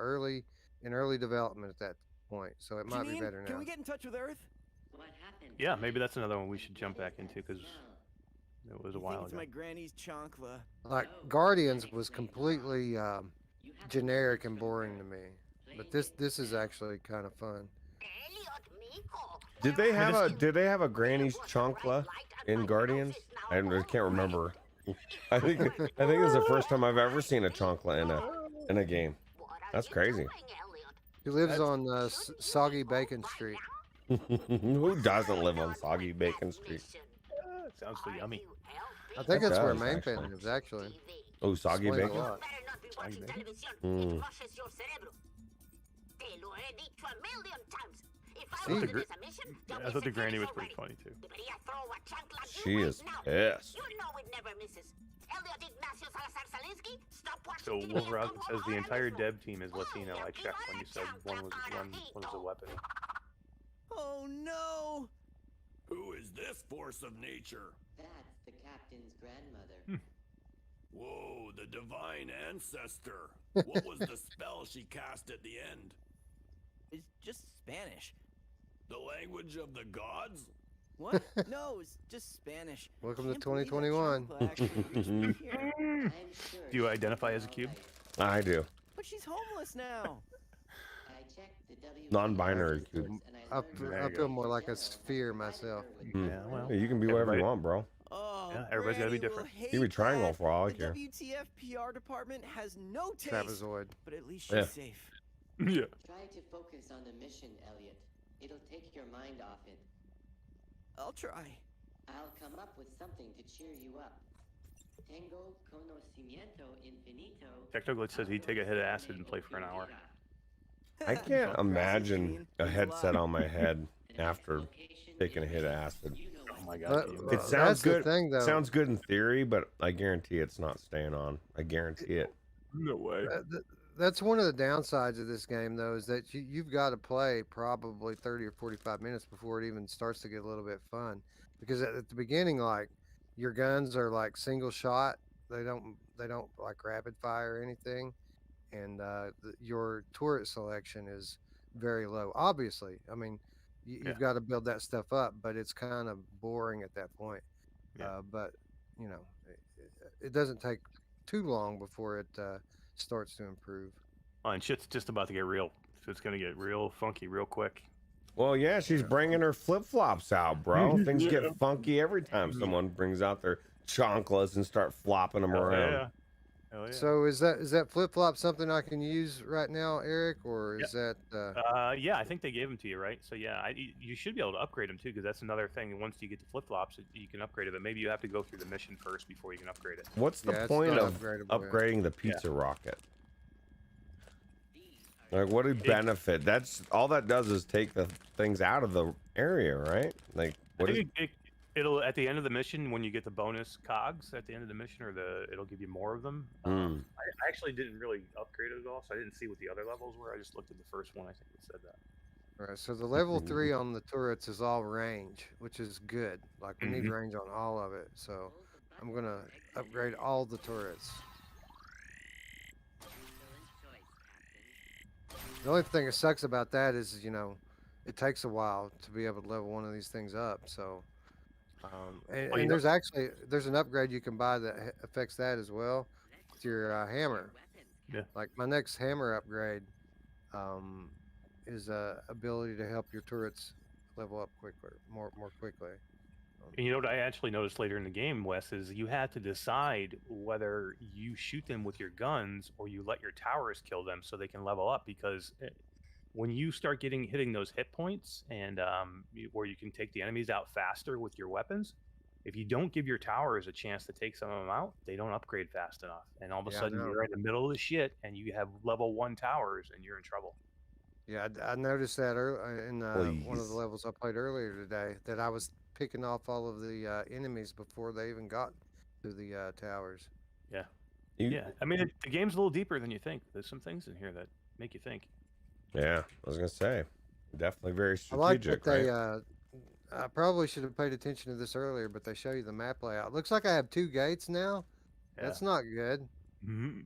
early development at that point, so it might be Janine, better now. can we get in touch with Earth? Yeah, maybe that's another one we should jump back into because it was a I while think it's ago. my granny's chancla. Like Guardians was completely generic and boring to me, but this is actually kind of fun. Did they have a Granny's Chancla in Guardians? I can't remember. I think this is the first time I've ever seen a Chancla in a game. That's crazy. He lives on Soggy Bacon Street. Who doesn't live on Soggy Bacon Street? Sounds so yummy. I think It that's where does, Mainfin actually. lives actually. Oh, Soggy Explains a Bacon? lot. Soggy bacon? Mm. I thought the granny was pretty funny too. She is pissed. So Wolverine says the entire dev team is Latino. I checked when you said one was a weapon. Oh no! Who is this force of nature? That's the captain's grandmother. Whoa, the divine ancestor. What was the spell she cast at the end? It's just Spanish. The language of the gods? What? No, it's just Spanish. Welcome to Can't believe that 2021. chancla actually reached me here. I'm sure Do you she's identify as a all cube? right. I do. But she's homeless now. I checked the WPR Non-binary reports cube. and I learned There I you feel go. more like a sphere myself. Yeah, well, Hey, you can be whatever you everybody- want, bro. Oh, Yeah, everybody's gotta be Granny will different. hate You can be triangle that. for all I The care. WTF PR department has no taste, Trapezoid. but at least she's Yeah. safe. Yeah. Try to focus on the mission, Elliot. It'll take your mind off it. I'll try. I'll come up with something to cheer you up. Tengo conocimiento infinito. Technoglitch says he'd take a hit of acid and play for an hour. I can't Aggressive, imagine Janine. a Thanks headset lot. on my head after taking a hit of acid. Oh my god. But, can you It imagine? that's sounds the good. thing, though. Sounds good in theory, but I guarantee it's not staying on. I guarantee it. No way. That's one of the downsides of this game, though, is that you've got to play probably 30 or 45 minutes before it even starts to get a little bit fun. Because at the beginning, like your guns are like single shot; they don't like rapid fire or anything, and your turret selection is very low. Obviously, I mean, you've Yeah. got to build that stuff up, but it's kind of boring at that point. Yeah. But you know, it doesn't take too long before it starts to improve. Oh, and shit's just about to get real. So it's gonna get real funky real quick. Well, yeah, she's bringing her flip flops out, bro. Things Yeah. get funky every time someone brings out their chanclas and start flopping them Hell around. yeah. Hell yeah. So is that flip flop something I can use right now, Eric, or is that Yeah, I think they gave them to you, right? So yeah, you should be able to upgrade them too, because that's another thing. Once you get the flip flops, you can upgrade it. But maybe you have to go through the mission first before you can upgrade it. What's the Yeah, it's point not of upgradable yet. upgrading the pizza rocket? Like, what do benefit? That's all that does is take the things out of the area, right? Like, I what is? think it'll at the end of the mission when you get the bonus cogs at the end of the mission, or it'll give you more of them. Mm. I actually didn't really upgrade it at all, so I didn't see what the other levels were. I just looked at the first one. I think it said that. right? So the level 3 on the turrets is all range, which is good. Like we need range on all of it. So I'm gonna upgrade all the turrets. The only thing that sucks about that is, it takes a while to be able to level one of these things up. So, and, Well, you and know- there's an upgrade you can buy that affects that as well. It's your hammer. Yeah. Like my next hammer upgrade is ability to help your turrets level up quicker, more quickly. And you know what I actually noticed later in the game, Wes, is you had to decide whether you shoot them with your guns or you let your towers kill them so they can level up. Because when you start hitting those hit points and where you can take the enemies out faster with your weapons, if you don't give your towers a chance to take some of them out, they don't upgrade fast enough. And all of a Yeah, I sudden know. you're in the middle of the shit and you have level 1 towers and you're in trouble. Yeah, I noticed that in one of the Please. levels I played earlier today, that I was picking off all of the enemies before they even got to the towers. Yeah. You, Yeah. I mean, the game's a little deeper than you think. There's some things in here that make you think. yeah, I was gonna say, definitely very I like strategic, that they. right? I probably should have paid attention to this earlier, but they show you the map layout. Looks like I have 2 gates now. Yeah. That's not good. Mhm.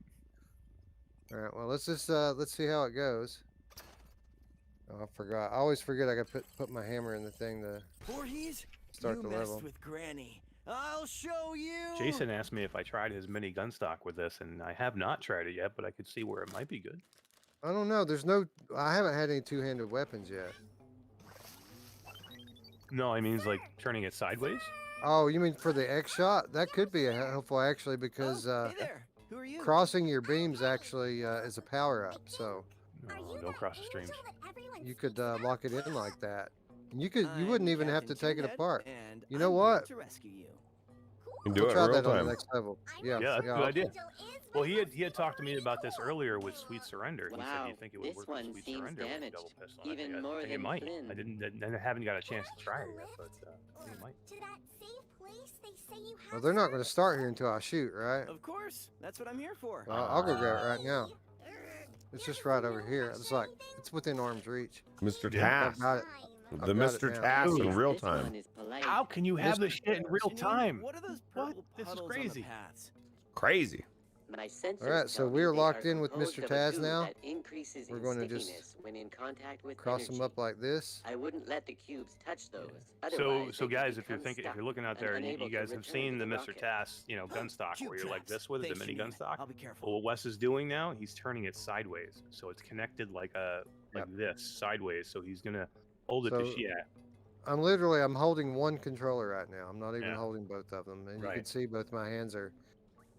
All right, well let's just let's see how it goes. Oh, I forgot. I always forget I got to put my hammer in the thing to Voorhees, start you the messed level. with Granny. I'll show you. Jason asked me if I tried his mini gun stock with this, and I have not tried it yet, but I could see where it might be good. I don't know. I haven't had any two-handed weapons yet. No, I mean, it's like turning it sideways. Oh, you mean for the X shot? That could be helpful actually because Oh, hey there. Who are you? crossing your beams actually is a power up. So No, don't cross the streams. you could lock it in like that. And you I'm wouldn't even have to Captain take it Toonhead, apart. and You know I'm here what? to rescue you. You can do We'll it try in real that on the time. next level. Yeah, Yeah, that's a I'll- good idea. Well, he had talked to me about this earlier with Sweet Surrender. He said, Wow, "Do you think it would this work one with Sweet seems Surrender with a damaged, double pistol?" And I even think, more I think it than might. Flynn. I haven't got a chance to try it yet, but I think it might. To that safe place they say you have Well, they're not going to service. start here until I shoot, right? Of course. That's what I'm here for. Well, I'll go grab it right now. It's just right over here. It's within arm's reach. Mr. Yeah. Task, Got it. the got it Mr. now. Task in Ooh. real This one time. is polite. How can you have this shit in real Janine, time? What are those What? purple This is puddles on the crazy. paths? Crazy. My sensors All right, so tell me we're they locked are in with composed Mr. of a Taz goo now. that increases We're in going to just stickiness when in contact with cross energy. them up like this. I wouldn't let the cubes touch those. So, Otherwise, so they guys, could if you're become thinking, if stuck you're looking out and there, and unable you to guys have return seen to the Mr. rocket. Task, gun stock, Cube where you're like traps. this with the Thanks, mini Janine. gun stock. I'll be careful. Well, what Wes is doing now, he's turning it sideways, so it's connected like Yep. this sideways. So he's gonna hold it So- to shoot. Yeah, I'm holding one controller right now. I'm not even Yeah. holding both of them. And you Right. can see both my hands are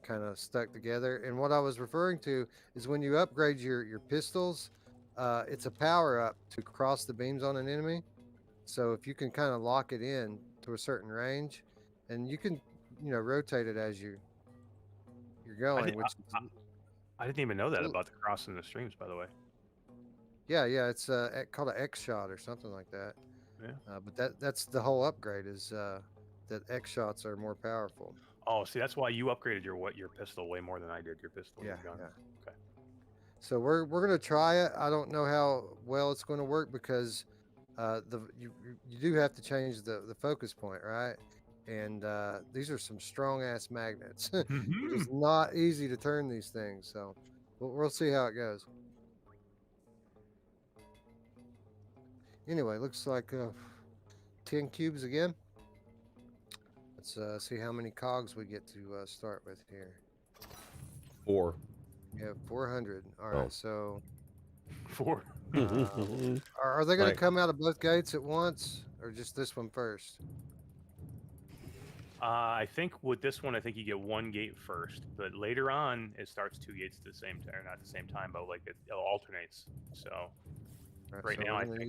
kind of stuck together. And what I was referring to is when you upgrade your pistols, it's a power up to cross the beams on an enemy. So if you can kind of lock it in to a certain range, and you can, rotate it as you're going, did- which I didn't even know that Ooh. about the crossing the streams. By the way, yeah, it's called an X shot or something like that. Yeah. But that's the whole upgrade is that X shots are more powerful. oh, see, that's why you upgraded your pistol way more than I did. Your pistol, and Yeah, your gun. yeah. Okay. So we're gonna try it. I don't know how well it's going to work because you do have to change the focus point, right? And these are some strong ass magnets. It's not easy to turn these things, so we'll see how it goes. Anyway, looks like 10 cubes again. Let's see how many cogs we get to start with here. 4. We have 400. All right, Oh. so 4. are they going Right. to come out of both gates at once, or just this one first? I think with this one, I think you get one gate first, but later on it starts 2 gates at the same time, or not at the same time, but like it alternates. So All Right so now, I we're think-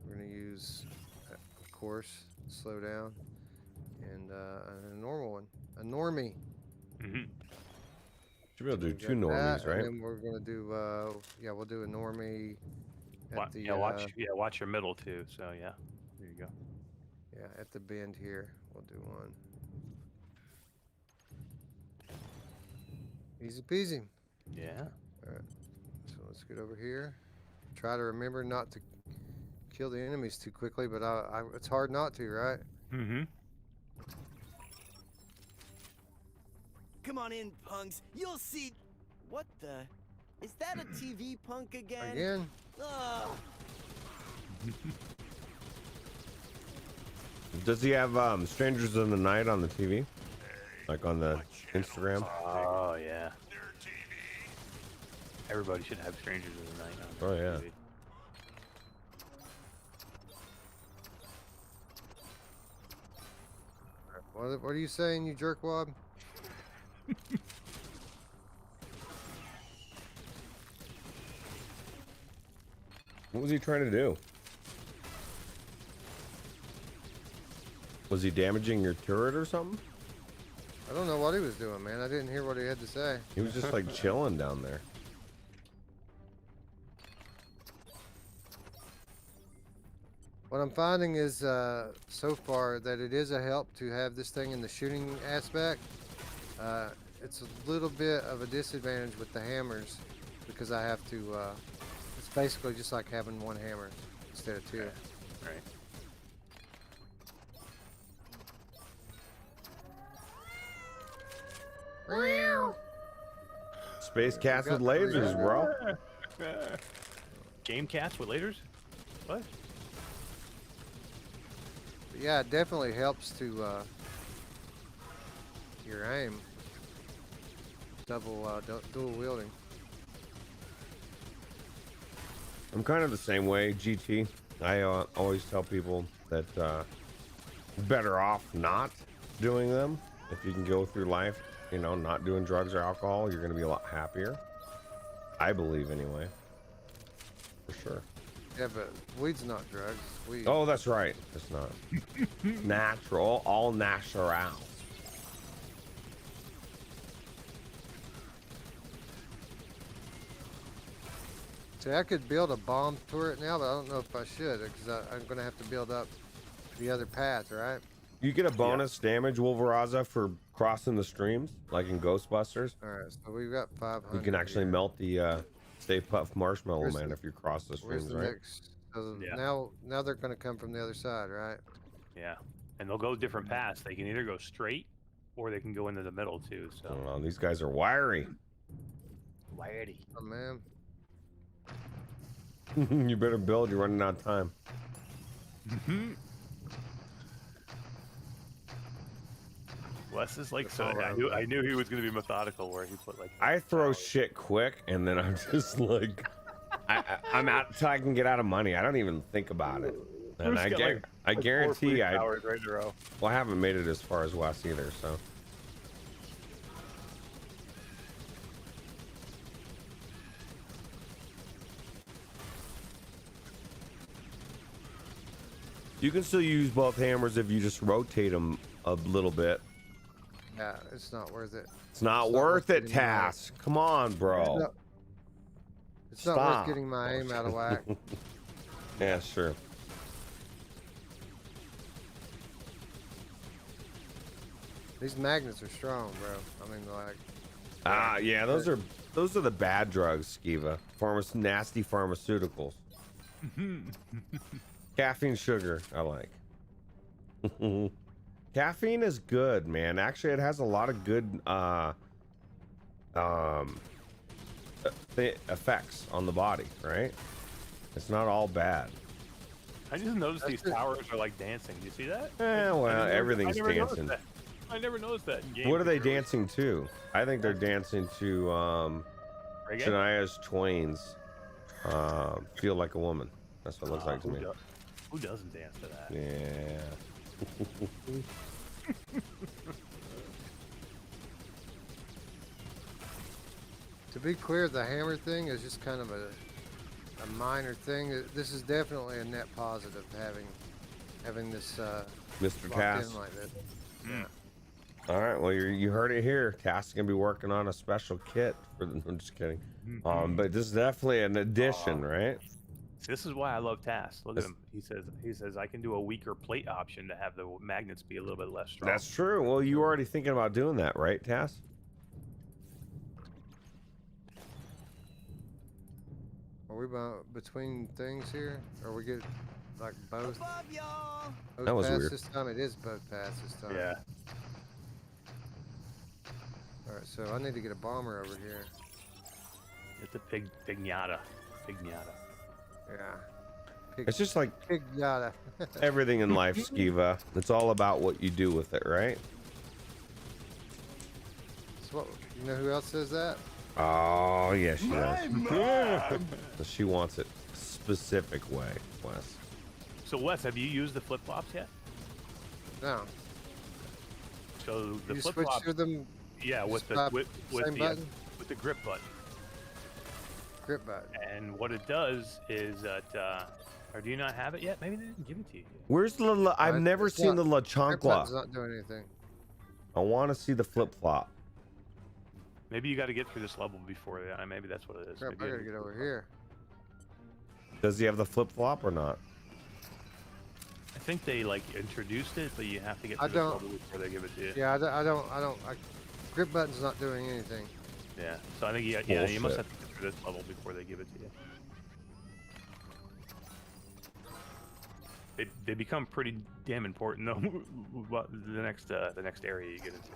gonna use, of course, slow down, and a normal one, a normie. mhm. Should be able to do We 2 got that, normies, right? And then we're gonna do, we'll do a normie at the, watch your middle too. So yeah, there you go. at the bend here. We'll do one. Easy peasy. Yeah. So let's get over here. Try to remember not to kill the enemies too quickly, but it's hard not to, right? Mm-hmm. Come on in, punks. You'll see. What the? Is that a TV punk again? Again. Ugh. Does he have Strangers in the Night on the TV? Like on the Instagram? Oh yeah. Everybody should have Strangers in the Night on Oh, yeah. TV. What are you saying, you jerkwad? What was he trying to do? Was he damaging your turret or something? I don't know what he was doing, man. I didn't hear what he had to say. He was just like chilling down there. What I'm finding is so far that it is a help to have this thing in the shooting aspect. It's a little bit of a disadvantage with the hammers because I have to. It's basically just like having one hammer instead of two. Right. Space cats with got lasers, bro. Game cats with lasers? What? But yeah, it definitely helps to your aim. Double dual wielding. I'm kind of the same way, GT. I always tell people that better off not doing them. If you can go through life, you know, not doing drugs or alcohol, you're going to be a lot happier. I believe anyway. For sure. Yeah, but weed's not drugs. Weed. Oh, that's right. It's not. Natural. All natural. See, I could build a bomb turret now, but I don't know if I should because I'm going to have to build up the other path, right? You get a bonus damage, Wolveraza, for crossing the streams, like in Ghostbusters. All right, so we've got 500. You can actually here. melt the Stay Puft Marshmallow Where's Man the- if you cross the Where's streams, the right? next? So Yeah. now they're going to come from the other side, right? Yeah. And they'll go different paths. They can either go straight or they can go into the middle too. So Oh, these guys are wiry. wiry. Oh man. You better build, you're running out of time. Wes is like The so. Colorado I knew he was gonna be methodical where he put like. I throw shit quick and then I'm just like, I'm out until I can get out of money. I don't even think about it. And Bruce got, I like guarantee 4 police I powers right in a row. well, I haven't made it as far as Wes either, so. You can still use both hammers if you just rotate them a little bit. Yeah, it's not worth it. It's not It's not worth worth it, getting my- Task. Come on, bro. It's not Stop. worth getting my aim out of whack. Yeah, sure. These magnets are strong, bro. I mean, like, Ah, yeah, those are the bad drugs, Skiva. Nasty pharmaceuticals. Caffeine, sugar, I like. Caffeine is good, man. Actually, it has a lot of good effects on the body, right? It's not all bad. I just noticed these That's it. towers are like dancing. Do you see that? Well, everything's dancing. I never noticed that. In game What are they before. dancing to? I think they're dancing to Reggae? Shania Twain's "Feel Like a Woman." That's what it looks like to me. Who doesn't dance to that? Yeah. to be clear, the hammer thing is just kind of a minor thing. This is definitely a net positive having this Mr. locked Task. in like this. All right. Well, you heard it here. Task's gonna be working on a special kit for the. I'm just kidding. But this is definitely an addition, right? See, this is why I love Task. Look at him. He says I can do a weaker plate option to have the magnets be a little bit less strong. That's true. Well, you were already thinking about doing that, right, Task? Are we between things here? Or we get like both? Above y'all. Both That was paths weird. this time. It is both paths this time. Yeah. All right, so I need to get a bomber over here. It's a pignata. Pignata. Yeah. It's just like Pig yada. everything in life, Skiva. It's all about what you do with it, right? So what, you know who else says that? Oh, yeah, she does. My man! She wants it specific way, Wes. So Wes, have you used the flip flops yet? No. So the You flip switch flop, to them yeah, with the slap with same the button, with the grip button. grip button. And what it does is that, or do you not have it yet? Maybe they didn't give it to you. Where's the? I've never It's seen not- the La Grip button's Chancla. not doing anything. I want to see the flip flop. Maybe you got to get through this level before that. Maybe that's what it is. Crap, Maybe I you gotta get over here. Does he have the flip flop or not? I think they like introduced it, but you have to get I through this don't- level before they give it to you. Yeah, I don't. Grip button's not doing anything. Yeah. So I think you must have to get through this level before they give it to you. They become pretty damn important though. the next area you get into.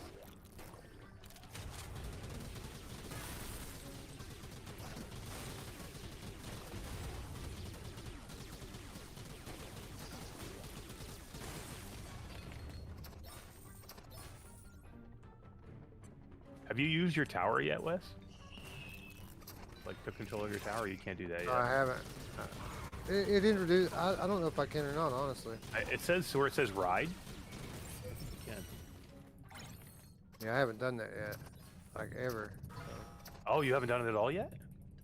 Have you used your tower yet, Wes? Like the control of your tower, you can't do that yet. I haven't. It introduced. I don't know if I can or not, honestly. It says where it says ride. You can. Yeah, I haven't done that yet, like ever. Oh, you haven't done it at all yet?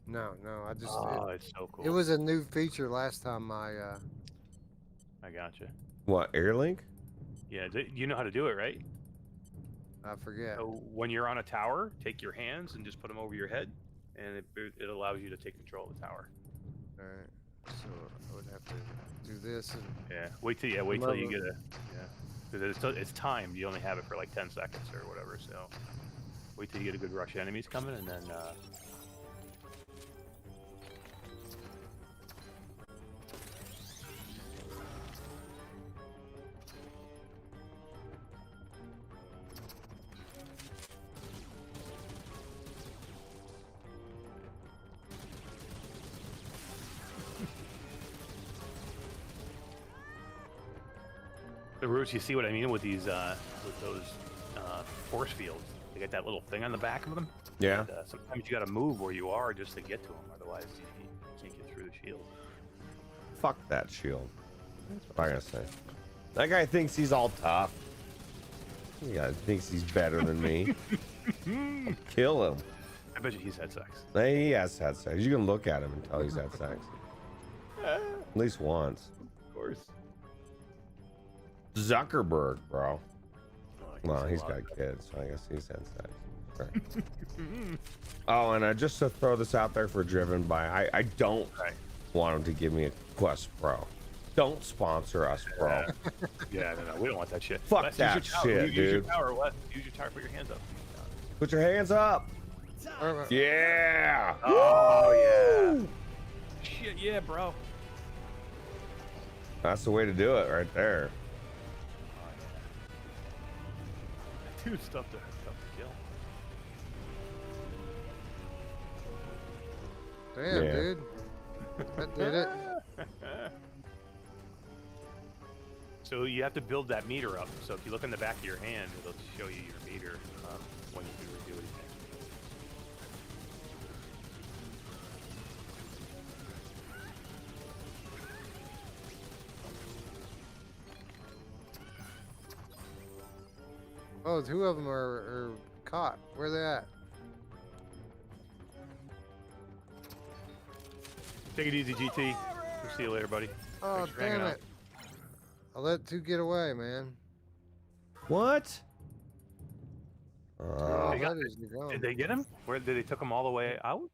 No. I just. Oh, it's so cool. It was a new feature last time I. I gotcha. What, Airlink? Yeah, you know how to do it, right? I forget. So when you're on a tower, take your hands and just put them over your head, and it allows you to take control of the tower. All right. So I would have to do this and. Yeah. Wait till you get a. Yeah. Because it's timed. You only have it for like 10 seconds or whatever. So wait till you get a good rush of enemies coming, and then. The Ruuts, you see what I mean with these, with those force fields? They got that little thing on the back of them. Yeah. And, sometimes you got to move where you are just to get to them, otherwise you can't get through the shield. Fuck that shield. That's what I gotta say. That guy thinks he's all tough. Yeah, thinks he's better than me. I'll kill him. I bet you he's had sex. He has had sex. You can look at him and tell he's had sex. At least once. Of course. Zuckerberg, bro. Well, he's a got lot. kids, so I guess he's had sex. Sure. Oh, and just to throw this out there for Driven By, I don't want him to give me a Quest Pro. Don't sponsor us, bro. Yeah, no, we don't want that shit. Fuck Use that your tower. shit, Use your dude. tower. What? Use your tower. Put your hands up. Put your hands up. Yeah. Oh yeah. Shit, yeah, bro. That's the way to do it right there. Dude, stuff to kill. Damn, Yeah. dude. That did it. So you have to build that meter up. So if you look in the back of your hand, it'll show you your meter when you do anything. Oh, two of them are caught. Where they at? Take it easy, GT. We'll see you later, buddy. Oh, Thanks for hanging damn out. it. I let two get away, man. What? Oh, They got- letters are gone. Did they get him? Where did they took him all the way out?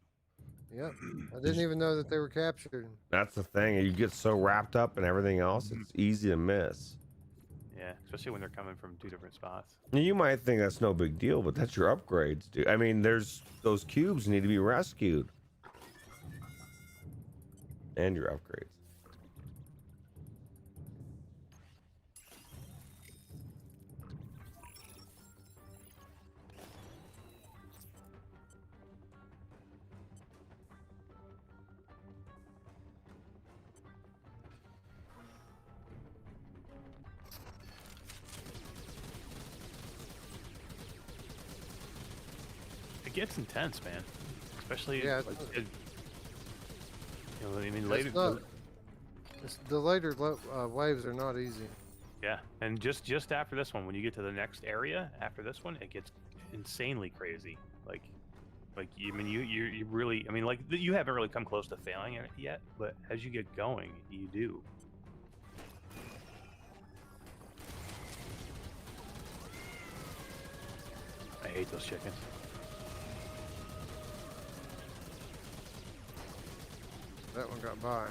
Yep. I didn't even know that they were captured. That's the thing. You get so wrapped up in everything else, it's easy to miss. Yeah, especially when they're coming from two different spots. Now, you might think that's no big deal, but that's your upgrades, dude. I mean, there's those cubes need to be rescued. And your upgrades. It gets intense, man. Especially Yeah, like, you know, I mean, It's later. not- the later waves are not easy. Yeah, and just after this one, when you get to the next area after this one, it gets insanely crazy. Like I mean, you really, I mean, like you haven't really come close to failing it yet, but as you get going, you do. I hate those chickens. That one got by.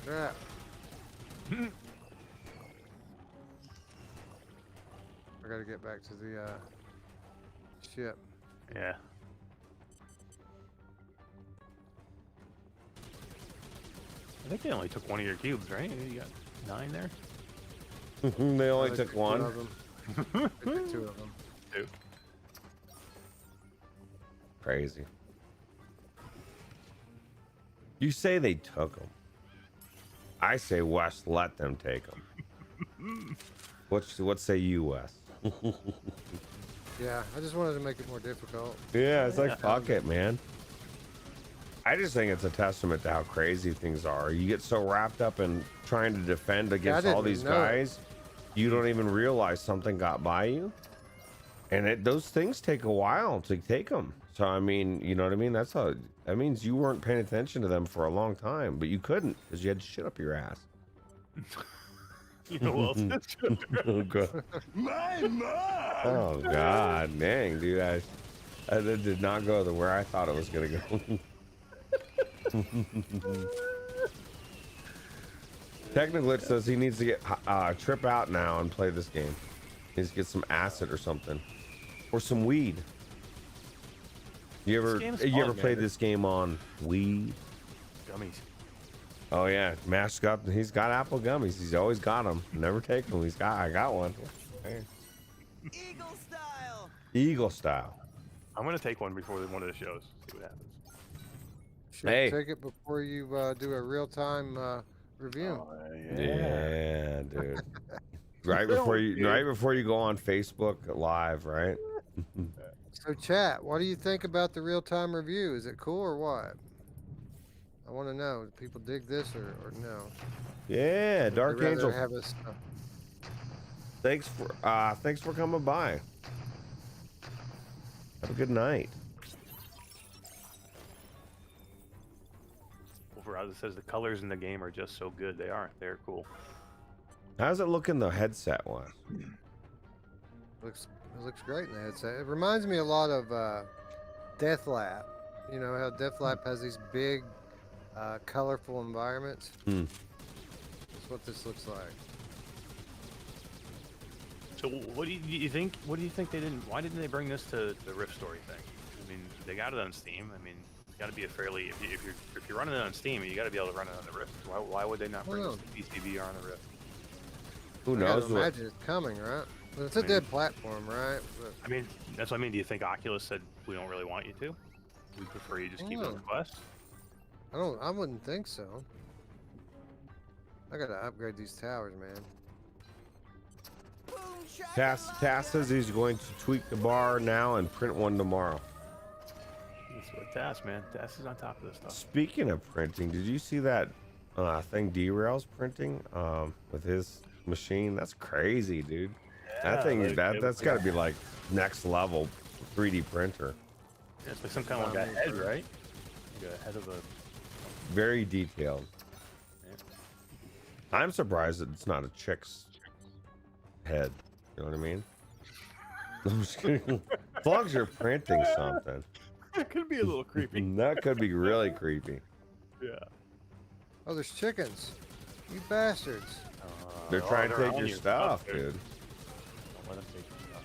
Yeah. I gotta get back to the ship. Yeah. I think they only took one of your cubes, right? You got 9 there. They only They took two one. of them. They took 2 of them. 2. Crazy. You say they took them. I say Wes let them take them. What say you, Wes? Yeah, I just wanted to make it more difficult. Yeah, it's like fuck it, man. I just think it's a testament to how crazy things are. You get so wrapped up in trying to defend against all didn't these know guys, you don't even realize something got by you. And those things take a while to take them. So I mean, you know what I mean? That means you weren't paying attention to them for a long time, but you couldn't because you had shit up your ass. You know what else? Oh god. My mom! Oh god, dang, dude, I did not go where I thought it was gonna go. Technoglitch says he needs to get trip out now and play this game. He needs to get some acid or something, or some weed. You ever fun, played man. this game on weed? Gummies. Oh yeah, he's got apple gummies. He's always got them. Never take them. I got one. Hey. Eagle style. Eagle style. I'm gonna take one before one of the shows. See what happens. Should Hey. take it before you do a real-time review. Yeah, dude. Right before you go on Facebook Live, right? So, chat, what do you think about the real-time review? Is it cool or what? I want to know. Do people dig this or no? Yeah, Would Dark they rather Angel. have us, Thanks for coming by. Have a good night. Overall, says the colors in the game are just so good. They're cool. How's it look in the headset one? it looks great in the headset. It reminds me a lot of Deathlap. You know how Deathlap has these big, colorful environments. Hmm. That's what this looks like. So what do you think? What do you think they didn't? Why didn't they bring this to the Rift Story thing? I mean, they got it on Steam. I mean, it's got to be a fairly if you're running it on Steam, you got to be able to run it on the Rift. Why would they not bring this to PCVR on the Rift? Who I gotta knows what? imagine it's coming, right? But it's a dead platform, right? But I mean, that's what I mean. Do you think Oculus said we don't really want you to? We prefer you just keep it on the Quest? I wouldn't think so. I gotta upgrade these towers, man. Tass says he's going to tweak the bar now and print one tomorrow. That's what Tass, man. Tass is on top of this stuff. Speaking of printing, did you see that thing Derail's printing with his machine? That's crazy, dude. That thing, that's got to be like next level 3D printer. Yeah, it's like some kind of like a head, right? Like a head of a. Very detailed. Yeah. I'm surprised that it's not a chick's head. You know what I mean? I'm just kidding. As long as you're printing something. It could be a little creepy. That could be really creepy. Yeah. Oh, there's chickens. You bastards. They're trying to they're take on your stuff, dude. dude. Don't let them take your stuff.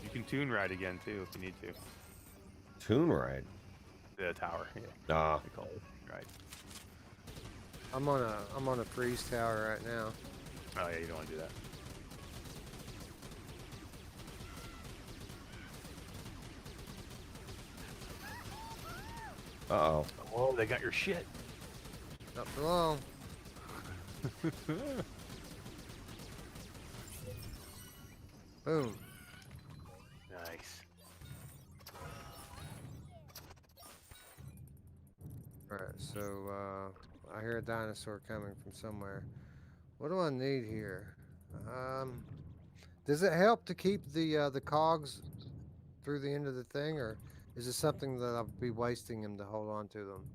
You can tune ride again too if you need to. Toon ride. The tower. Yeah. Ah. They call it right. I'm on a freeze tower right now. Oh yeah, you don't want to do that. Uh-oh. Oh, they got your shit. Not for long. Boom. Nice. Alright, so I hear a dinosaur coming from somewhere. What do I need here? Does it help to keep the cogs through the end of the thing, or is it something that I'll be wasting them to hold on to them?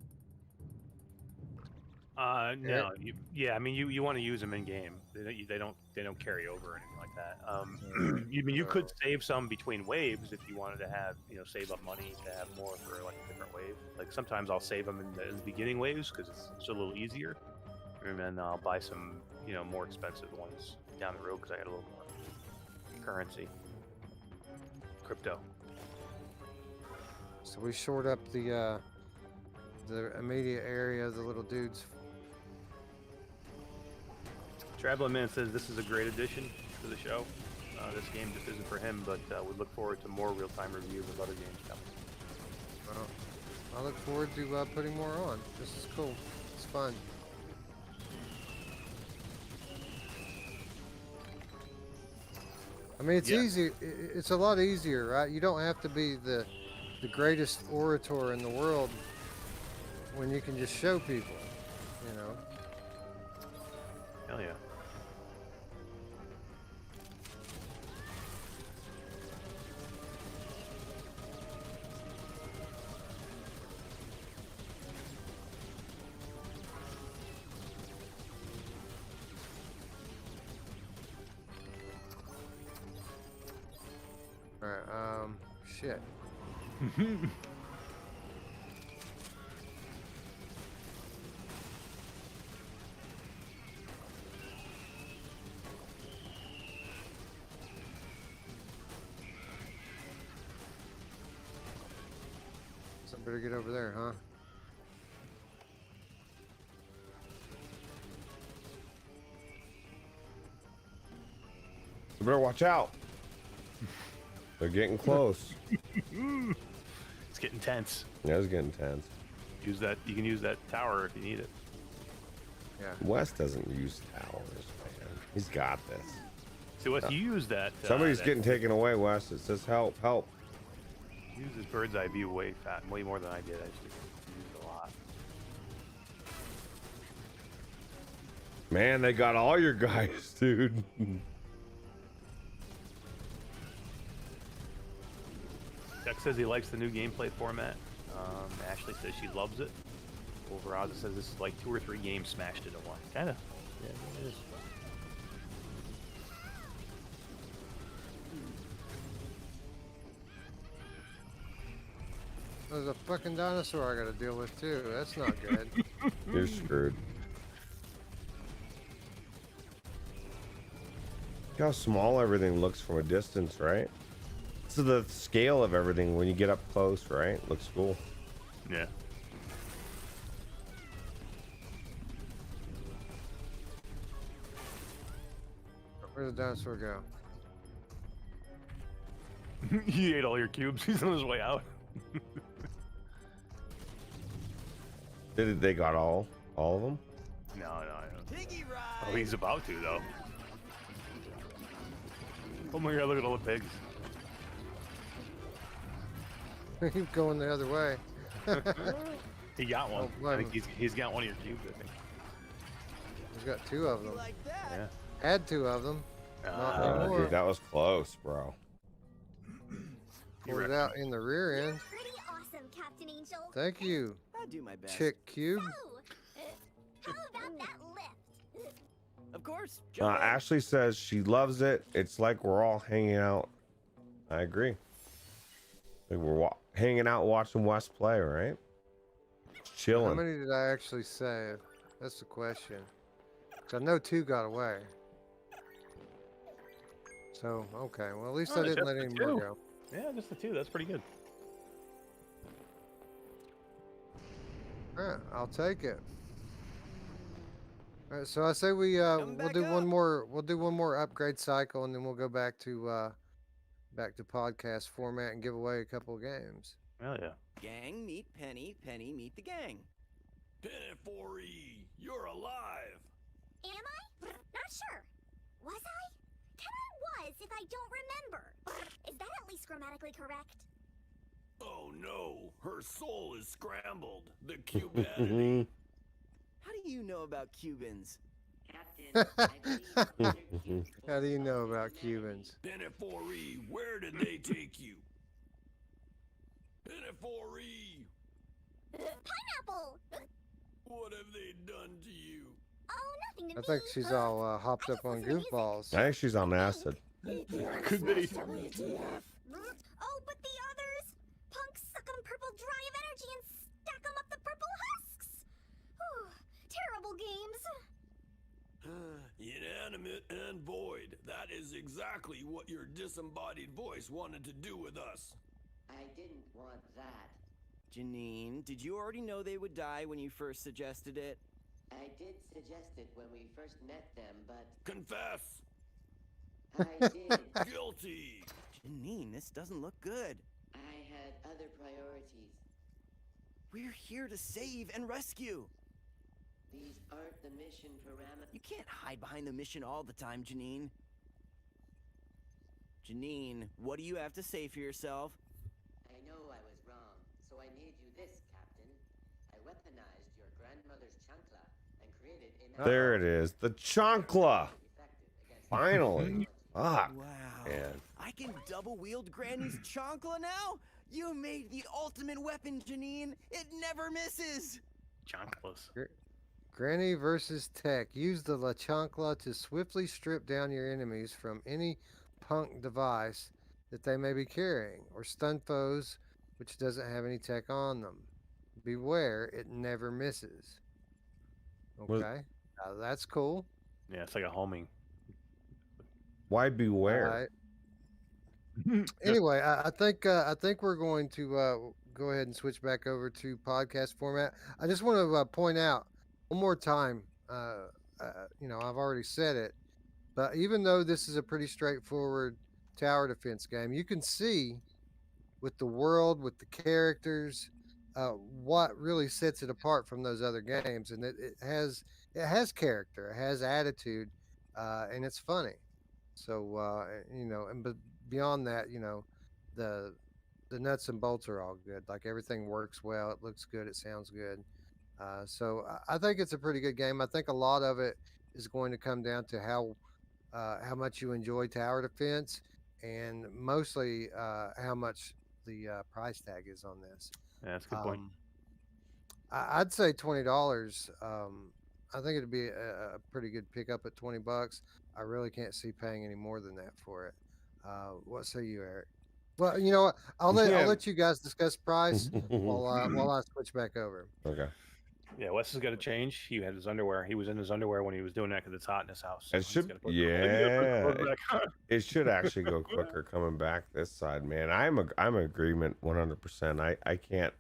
No, yeah, I mean, you want to use them in game. They don't carry over or anything like that. You could so- save some between waves if you wanted to have, save up money to have more for like a different wave. Like sometimes I'll save them in the beginning waves because it's a little easier, and then I'll buy some, more expensive ones down the road because I got a little more currency, crypto. So we short up the immediate area of the little dudes. Traveling Man says this is a great addition to the show. This game just isn't for him, but would look forward to more real-time reviews of other games coming. Well, I look forward to putting more on. This is cool. It's fun. I mean, it's Yeah. easy. It's a lot easier, right? You don't have to be the greatest orator in the world when you can just show people, you know. Hell yeah. All right. Shit. So I better get over there, huh? You better watch out. They're getting close. It's getting tense. Yeah, it's getting tense. You can use that tower if you need it. Yeah. Wes doesn't use towers, man. He's got this. So if you use that, Somebody's that- getting taken away, Wes. It says help, help. use this bird's eye view way more than I did. I used it a lot. Man, they got all your guys, dude. Chuck says he likes the new gameplay format. Ashley says she loves it. Overall, it says this is like 2 or 3 games smashed into one. Kind of. Yeah, it is. There's a fucking dinosaur I gotta deal with too. That's not good. You're screwed. Look how small everything looks from a distance, right? So the scale of everything when you get up close, right? Looks cool. Yeah. Where'd the dinosaur go? He ate all your cubes. He's on his way out. They got all of them? No. Piggy ride. Oh, he's about to though. Oh my god! Look at all the pigs. Keep going the other way. He got one. Oh, I think he's got one of your cubes. I think. He's got 2 of You them. like that? Yeah. Had 2 of them. Not Oh, anymore. dude, that was close, bro. Pulled it out in the rear You're end. pretty awesome, Captain Angel. Thank you, I'll do my best. Chick Cube. So, how about that lift? Of course. Jump in. Ashley says she loves it. It's like we're all hanging out. I agree. Like we're hanging out watching Wes play, right? How Chilling. many did I actually save? That's the question. 'Cause I know 2 got away. So, okay. Well, at least Oh, I didn't just let the any more 2. go. Yeah, just the 2. That's pretty good. Alright, I'll take it. Alright, so I say we'll Come do back one up. more upgrade cycle, and then we'll go back to podcast format and give away a couple of games. Hell yeah. Gang meet Penny, Penny meet the gang. Pinafore, you're alive. Am I? Not sure. Was I? Can I was if I don't remember? Is that at least grammatically correct? Oh no, her Your soul is scrambled. The Cubanity. How do you know about Cubans? Captain, I believe other Cubans How do you know force about humanity. Cubans? Pinafore, where did they take you? Pinafore, Pineapple! what have they done to you? Oh, nothing to I me. think she's all hopped I up just on listen to music. goofballs. I think she's on acid. Could be. Oh, but the others! Punks suck 'em purple dry of energy and stack 'em up the purple husks! Whew, terrible games. Inanimate and void. That is exactly what your disembodied voice wanted to do with us. I didn't want that. Janine, did you already know they would die when you first suggested it? I did suggest it when we first met them, but Confess. I did. Guilty. Janine, this doesn't look good. I had other priorities. We're here to save and rescue. These aren't the mission parameters. You can't hide behind the mission all the time, Janine. Janine, what do you have to say for yourself? I know I was wrong, so I made you this, Captain. I weaponized your grandmother's chancla and created a There it is. The chancla. Finally. Fuck. Wow. Man. I can double wield Granny's chancla now? You made the ultimate weapon, Janine. It never misses. Chonkless. Granny versus Tech. Use the La Chancla to swiftly strip down your enemies from any punk device that they may be carrying, or stun foes which doesn't have any tech on them. Beware, it never misses. Was- Okay, that's cool. Yeah, it's like a homing. Why beware? Alright. Anyway, I think we're going to go ahead and switch back over to podcast format. I just want to point out one more time. I've already said it, but even though this is a pretty straightforward tower defense game, you can see with the world, with the characters, what really sets it apart from those other games, and it has character, it has attitude, and it's funny. So but beyond that, the nuts and bolts are all good. Like everything works well. It looks good. It sounds good. So I think it's a pretty good game. I think a lot of it is going to come down to how much you enjoy tower defense, and mostly how much the price tag is on this. Yeah, that's a good point. I'd say $20. I think it'd be a pretty good pickup at $20. I really can't see paying any more than that for it. What say you, Eric? Well, you know what? I'll let you guys discuss price while I switch back over. Okay. Yeah, Wes has got to change. He had his underwear. He was in his underwear when he was doing that because it's hot in his house. It he's should, gotta put clothes back on. it should actually go quicker coming back this side, man. I'm in agreement 100%. I can't.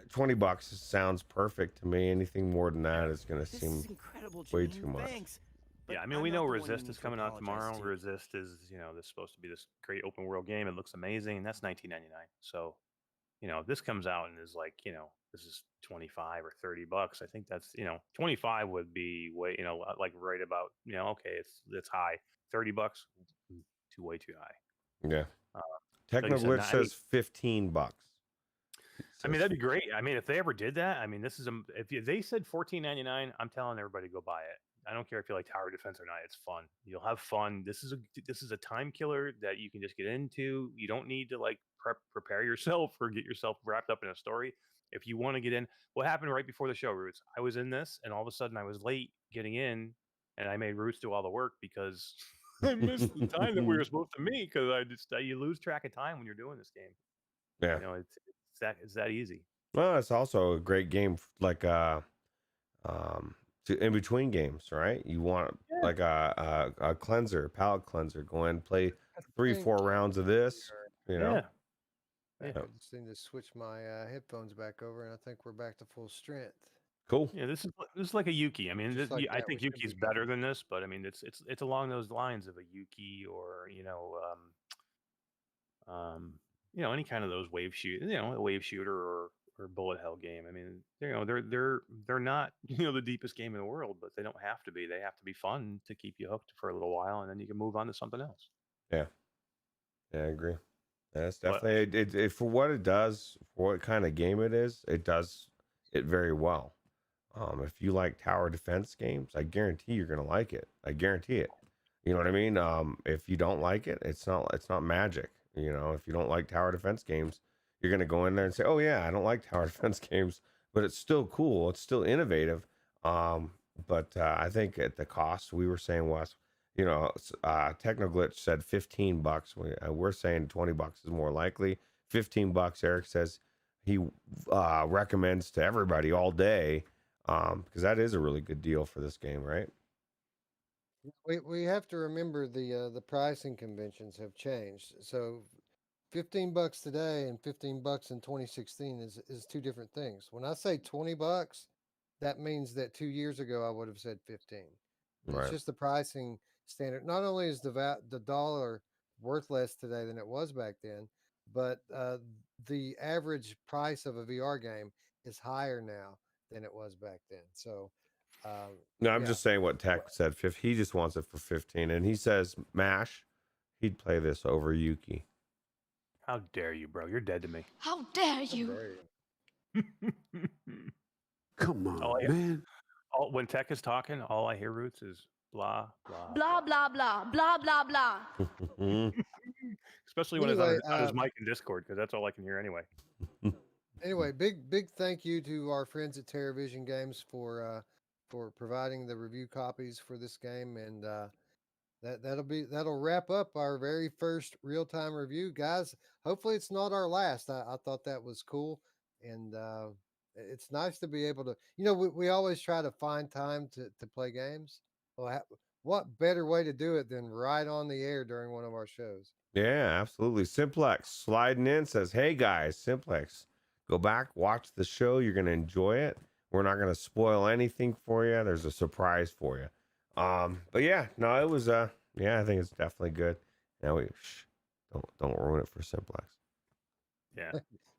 $20 sounds perfect to me. Anything more than that is gonna This seem is incredible, way Janine. too much. Thanks. But Yeah, I mean, I'm we not know the one you Resist need is to coming out apologize tomorrow. to. Resist is, this is supposed to be this great open world game. It looks amazing, and that's $19.99. So, if this comes out and is like, this is 25 or $30, I think that's, 25 would be way, like right about, okay, it's high. $30, way too high. Yeah. like you said, Technoglitch says $15. I mean, that'd be great. I mean, if they ever did that, I mean, this is if they said $14.99, I'm telling everybody to go buy it. I don't care if you like tower defense or not. It's fun. You'll have fun. This is a time killer that you can just get into. You don't need to like prepare yourself or get yourself wrapped up in a story. If you want to get in, what happened right before the show, Ruuts? I was in this, and all of a sudden I was late getting in, and I made Ruuts do all the work because I missed the time that we were supposed to meet. Because you lose track of time when you're doing this game. Yeah. It's that easy. Well, it's also a great game, like to in between games, right? You want like a cleanser, palate cleanser. Go in, play 3-4 rounds of this. Yeah. I just need to switch my headphones back over, and I think we're back to full strength. Cool. Yeah, this is like a Yuki. I mean, Just like I that, think we should Yuki's be better than this, but I mean, it's along those lines of a Yuki or any kind of those wave shoot, a wave shooter or bullet hell game. I mean, they're not the deepest game in the world, but they don't have to be. They have to be fun to keep you hooked for a little while, and then you can move on to something else. Yeah, I agree. That's But- definitely it for what it does, for what kind of game it is, it does it very well. If you like tower defense games, I guarantee you're gonna like it. I guarantee it. You know what I mean? If you don't like it, it's not magic. You know, if you don't like tower defense games, you're gonna go in there and say, "Oh yeah, I don't like tower defense games," but it's still cool. It's still innovative. But I think at the cost we were saying was, you know, Technoglitch said $15. We're saying $20 is more likely. $15. Eric says he recommends to everybody all day, because that is a really good deal for this game, right? We have to remember the pricing conventions have changed. So $15 today and $15 in 2016 is two different things. When I say $20, that means that 2 years ago I would have said 15. It's Right. just the pricing standard. Not only is the dollar worth less today than it was back then, but the average price of a VR game is higher now than it was back then. So, No, I'm yeah, just saying what Tech said. He just wants it for 15, and he says Mash, he'd play this over Yuki. How dare you, bro? You're dead to me. How dare how you? dare you? Come on, Oh, yeah. man. When Tech is talking, all I hear, Roots, is blah, blah, Blah, blah, blah, blah, blah, blah. Especially when Anyway, it's on his mic in Discord, because that's all I can hear anyway. Anyway, big thank you to our friends at TerraVision Games for providing the review copies for this game, and that'll wrap up our very first real time review, guys. Hopefully, it's not our last. I thought that was cool, and it's nice to be able to. You know, we always try to find time to play games. Well, what better way to do it than right on the air during one of our shows? Yeah, absolutely. Simplex sliding in says, "Hey guys, Simplex, go back, watch the show. You're gonna enjoy it. We're not gonna spoil anything for you. There's a surprise for you." But yeah, no, it was yeah, I think it's definitely good. Now don't ruin it for Simplex. Yeah.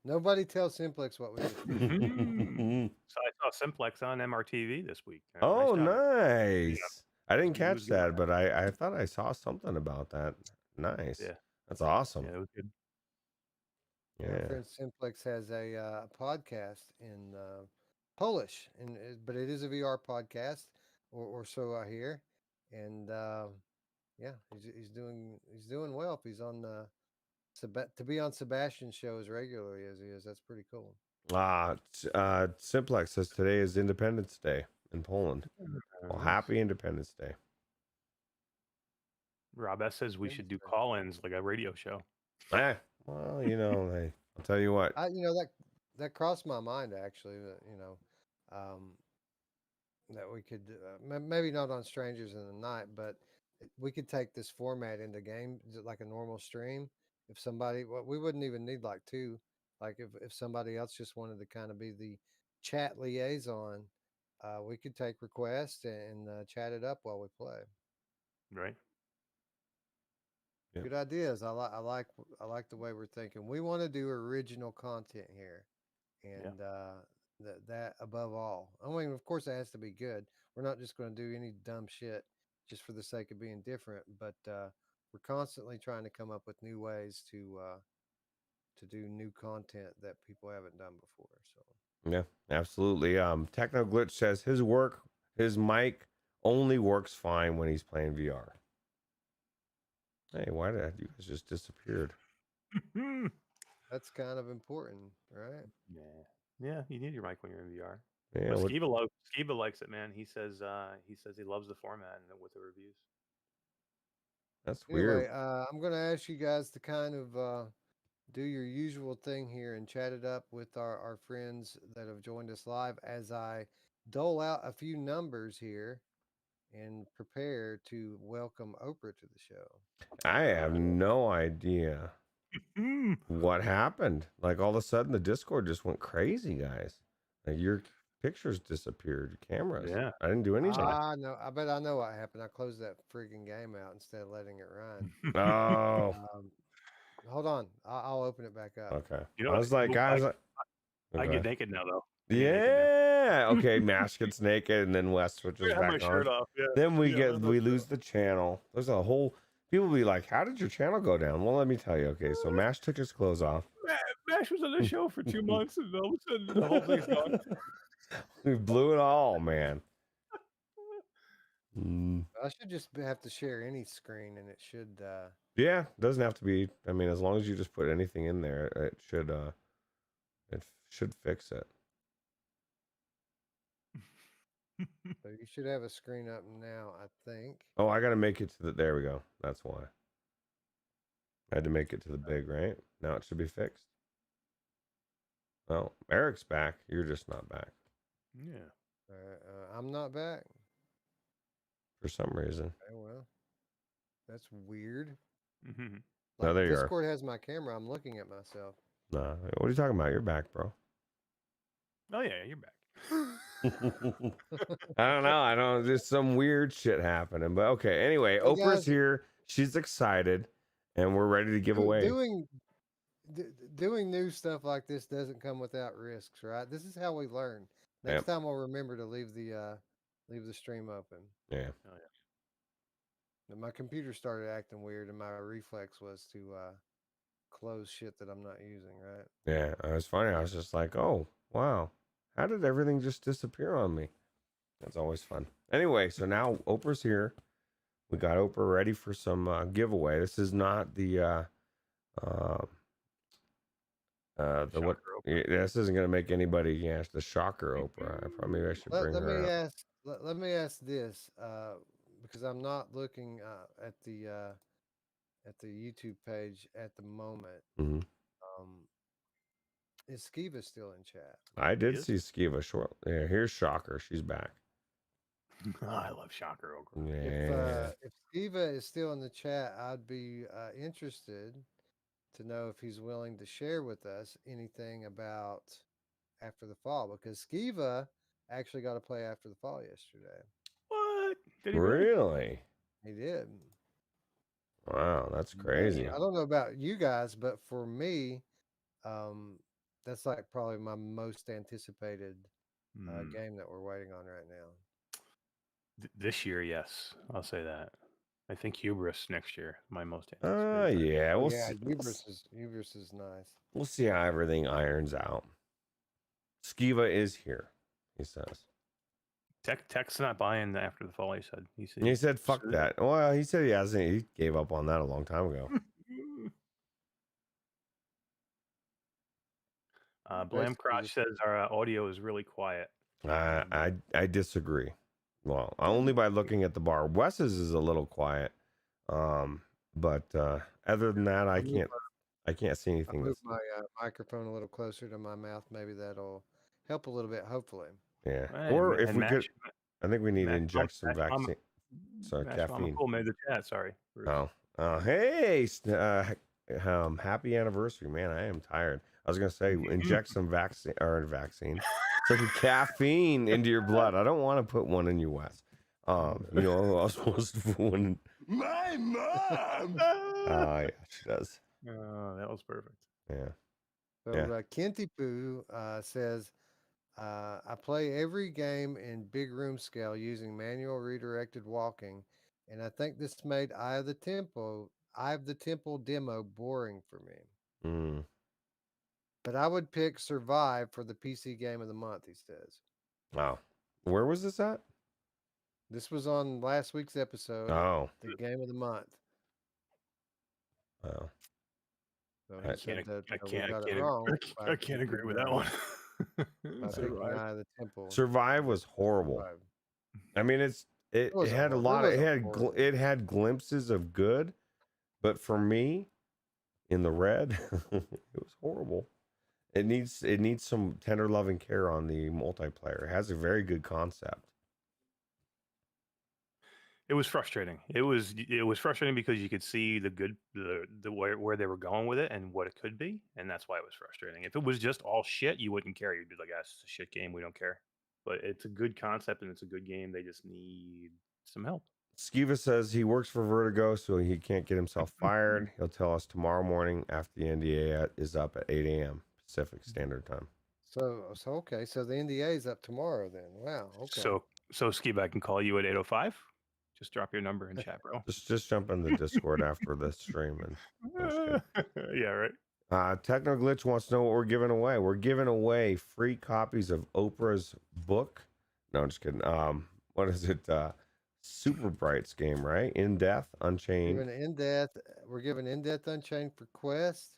Nobody tells Simplex what we do. So I saw Simplex on MRTV this week. Oh, Nice job. nice. I didn't He was catch good. that, but I thought I saw something about that. Nice. Yeah. That's awesome. Yeah, it was good. Our Yeah. friend Simplex has a podcast in Polish, but it is a VR podcast, or so I hear. And yeah, he's doing well. If he's on to be on Sebastian's shows regularly as he is, that's pretty cool. Simplex says today is Independence Day in Poland. Well, happy Independence Day. Rob S says we should do Wednesday. call-ins like a radio show. Well, you know, hey, I'll tell you what. You know that crossed my mind actually. That that we could maybe not on Strangers in the Night, but we could take this format into game like a normal stream. If somebody, well, we wouldn't even need like two. Like if somebody else just wanted to kind of be the chat liaison, we could take requests and chat it up while we play. Right? Yeah. Good ideas. I like the way we're thinking. We want to do original content here, and that above all. I mean, of course, it has to be good. We're not just going to do any dumb shit just for the sake of being different. But we're constantly trying to come up with new ways to do new content that people haven't done before. So Yeah, absolutely. Techno Glitch says his mic only works fine when he's playing VR. Hey, why did you guys just disappeared? that's kind of important, right? Yeah, you need your mic when you're in VR. Yeah, But Skiba likes it, man. He says he loves the format and with the reviews. that's Anyway, weird. I'm going to ask you guys to kind of do your usual thing here and chat it up with our friends that have joined us live as I dole out a few numbers here and prepare to welcome Oprah to the show. I have no idea what happened. Like all of a sudden the Discord just went crazy, guys. Like your pictures disappeared, your cameras. Yeah. I didn't do anything. No, I bet I know what happened. I closed that freaking game out instead of letting it run. Oh, Hold on, I'll open it back up. okay. You know I what? was like, Well, guys, I okay. get naked now though. I get naked now. Yeah. Okay. Mash gets naked, and then Wes switches I have my back shirt on. off. Yeah. Then we Yeah, we lose the channel. There's a whole People be like, "How did your channel go down?" Well, let me tell you. Okay, so Mash took his clothes off. Mash was on the show for 2 months, and all of a sudden the whole thing's gone. We blew it all, man. Mm. I should just have to share any screen, and it should. Yeah, doesn't have to be. I mean, as long as you just put anything in there, it should fix it. So you should have a screen up now, I think. Oh, I gotta make it to the. There we go. That's why. I had to make it to the big, right? Now it should be fixed. Well, Eric's back. You're just not back Yeah. I'm not back. for some reason. Okay, well, that's weird. Mm-hmm. No, there you are. Discord has my camera. I'm looking at myself. Nah, what are you talking about? You're back, bro. Oh yeah, you're back. I don't know. I don't. There's some weird shit happening, but okay. Anyway, Well, Oprah's guys, here. She's excited, and we're ready to give away. Doing new stuff like this doesn't come without risks, right? This is how we learn. Next time we'll remember to leave the stream open. Yeah. Oh yeah. And my computer started acting weird, and my reflex was to close shit that I'm not using, right? Yeah, it was funny. I was just like, oh, wow. How did everything just disappear on me? That's always fun. Anyway, so now Oprah's here. We got Oprah ready for some giveaway. This is not the what? This isn't going to make anybody. Yeah, the shocker Oprah. Maybe I should bring her up. Let me ask this, because I'm not looking at the YouTube page at the moment. Mm-hmm. Is Skiva still in chat? I did see Skiva short. Yeah, here's Shocker. She's back. I love Shocker. Yeah. If Skiva is still in the chat, I'd be interested to know if he's willing to share with us anything about After the Fall, because Skiva actually got to play After the Fall yesterday. What? Did he really? He did. Wow, that's crazy. I don't know about you guys, but for me, that's like probably my most anticipated game that we're waiting on right now. This year, yes, I'll say that. I think Hubris next year, my most anticipated. Yeah, we'll yeah, see. Hubris is nice. We'll see how everything irons out. Skiva is here, he says. Tech's not buying the After the Fall. He said fuck that. Well, he said he hasn't. He gave up on that a long time ago. Blam Crotch says our audio is really quiet. I disagree. Well, only by looking at the bar. Wes's is a little quiet, but other than that, I can't see anything. I'll move my microphone a little closer to my mouth. Maybe that'll help a little bit. Hopefully. Yeah. Or if we could, I think we need to inject some vaccine. Sorry, caffeine. Cool made the chat. Sorry. Hey, happy anniversary, man. I am tired. I was gonna say inject some vaccine, some caffeine into your blood. I don't want to put one in you, Wes. I was supposed to put one. My mom. Yeah, she does. That was perfect. Yeah. So Kenty Poo says, I play every game in big room scale using manual redirected walking, and I think this made Eye of the Temple demo boring for me. But I would pick Survive for the PC game of the month, he says. Wow. Where was this at? This was on last week's episode. Oh. The game of the month. Wow. So I can't agree with that one. Eye of the Temple. Survive was horrible. I mean, it had a lot of it had glimpses of good, but for me, in the red, it was horrible. It needs some tender loving care on the multiplayer. It has a very good concept. It was frustrating. It was frustrating because you could see the where they were going with it and what it could be, and that's why it was frustrating. If it was just all shit, you wouldn't care. You'd be like, "Ah, it's a shit game. We don't care." But it's a good concept and it's a good game. They just need some help. Skiva says he works for Vertigo, so he can't get himself fired. He'll tell us tomorrow morning after the NDA is up at 8 a.m. Pacific Standard Time. So okay. So the NDA is up tomorrow then. Wow. Okay. So Skiva, I can call you at 8:05. Just drop your number in chat, bro. Just jump in the Discord after the stream and no, just kidding. Yeah, right. Techno Glitch wants to know what we're giving away. We're giving away free copies of Oprah's book. No, I'm just kidding. What is it? Super Bright's game, right? In Death, Unchained. We're giving In Death Unchained for Quest,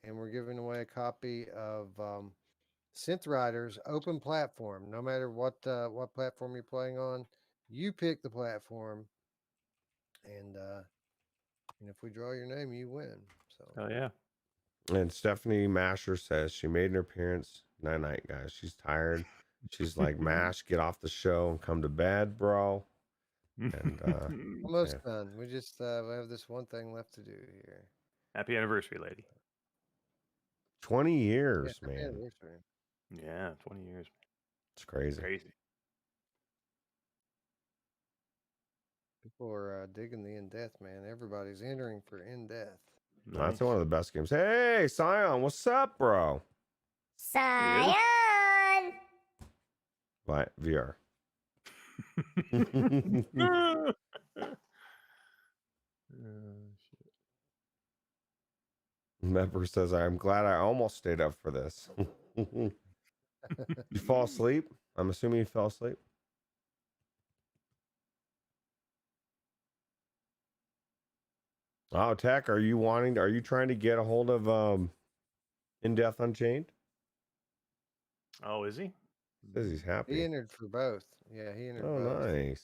and we're giving away a copy of Synth Riders open platform. No matter what platform you're playing on, you pick the platform, and if we draw your name, you win. So Oh yeah. And Stephanie Masher says she made an appearance. Night, guys. She's tired. She's like, Mash, get off the show and come to bed, bro. And almost done. We just we have this one thing left to do here. Happy anniversary, lady. 20 years, Happy man. anniversary. Yeah, 20 years. It's crazy. Crazy. People are digging the In Death, man. Everybody's entering for In Death. That's one of the best games. Hey, Scion, what's up, bro? Scion! What? VR. Member says, I'm glad I almost stayed up for this. You fall asleep? I'm assuming you fell asleep. Oh, Tech, are you trying to get a hold of In Death Unchained? Oh, is he? Says he's happy. He entered for both. Yeah, he entered both. Oh, nice.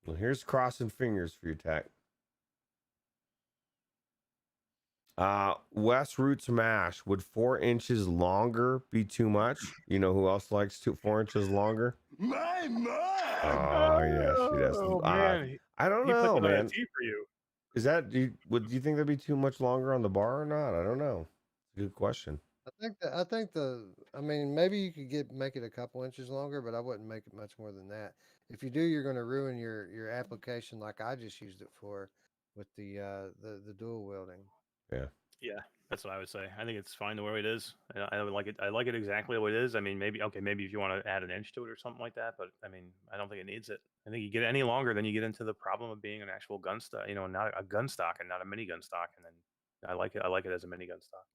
Well, here's crossing fingers for you, Tech. West Ruuts Mash. Would 4 inches longer be too much? You know who else likes 4 inches longer? My Oh, yeah, she does. Oh, man. I don't He put know, that on a man. tee for you. Is that do you think that'd be too much longer on the bar or not? I don't know. It's a good question. I mean, maybe you could make it a couple inches longer, but I wouldn't make it much more than that. If you do, you're going to ruin your application like I just used it for with the dual wielding. Yeah. Yeah, that's what I would say. I think it's fine the way it is. I would like it. I like it exactly the way it is. I mean, maybe if you want to add an inch to it or something like that, but I mean, I don't think it needs it. I think you get any longer, then you get into the problem of being an actual gun stock, not a gun stock and not a minigun stock. And then I like it as a minigun stock.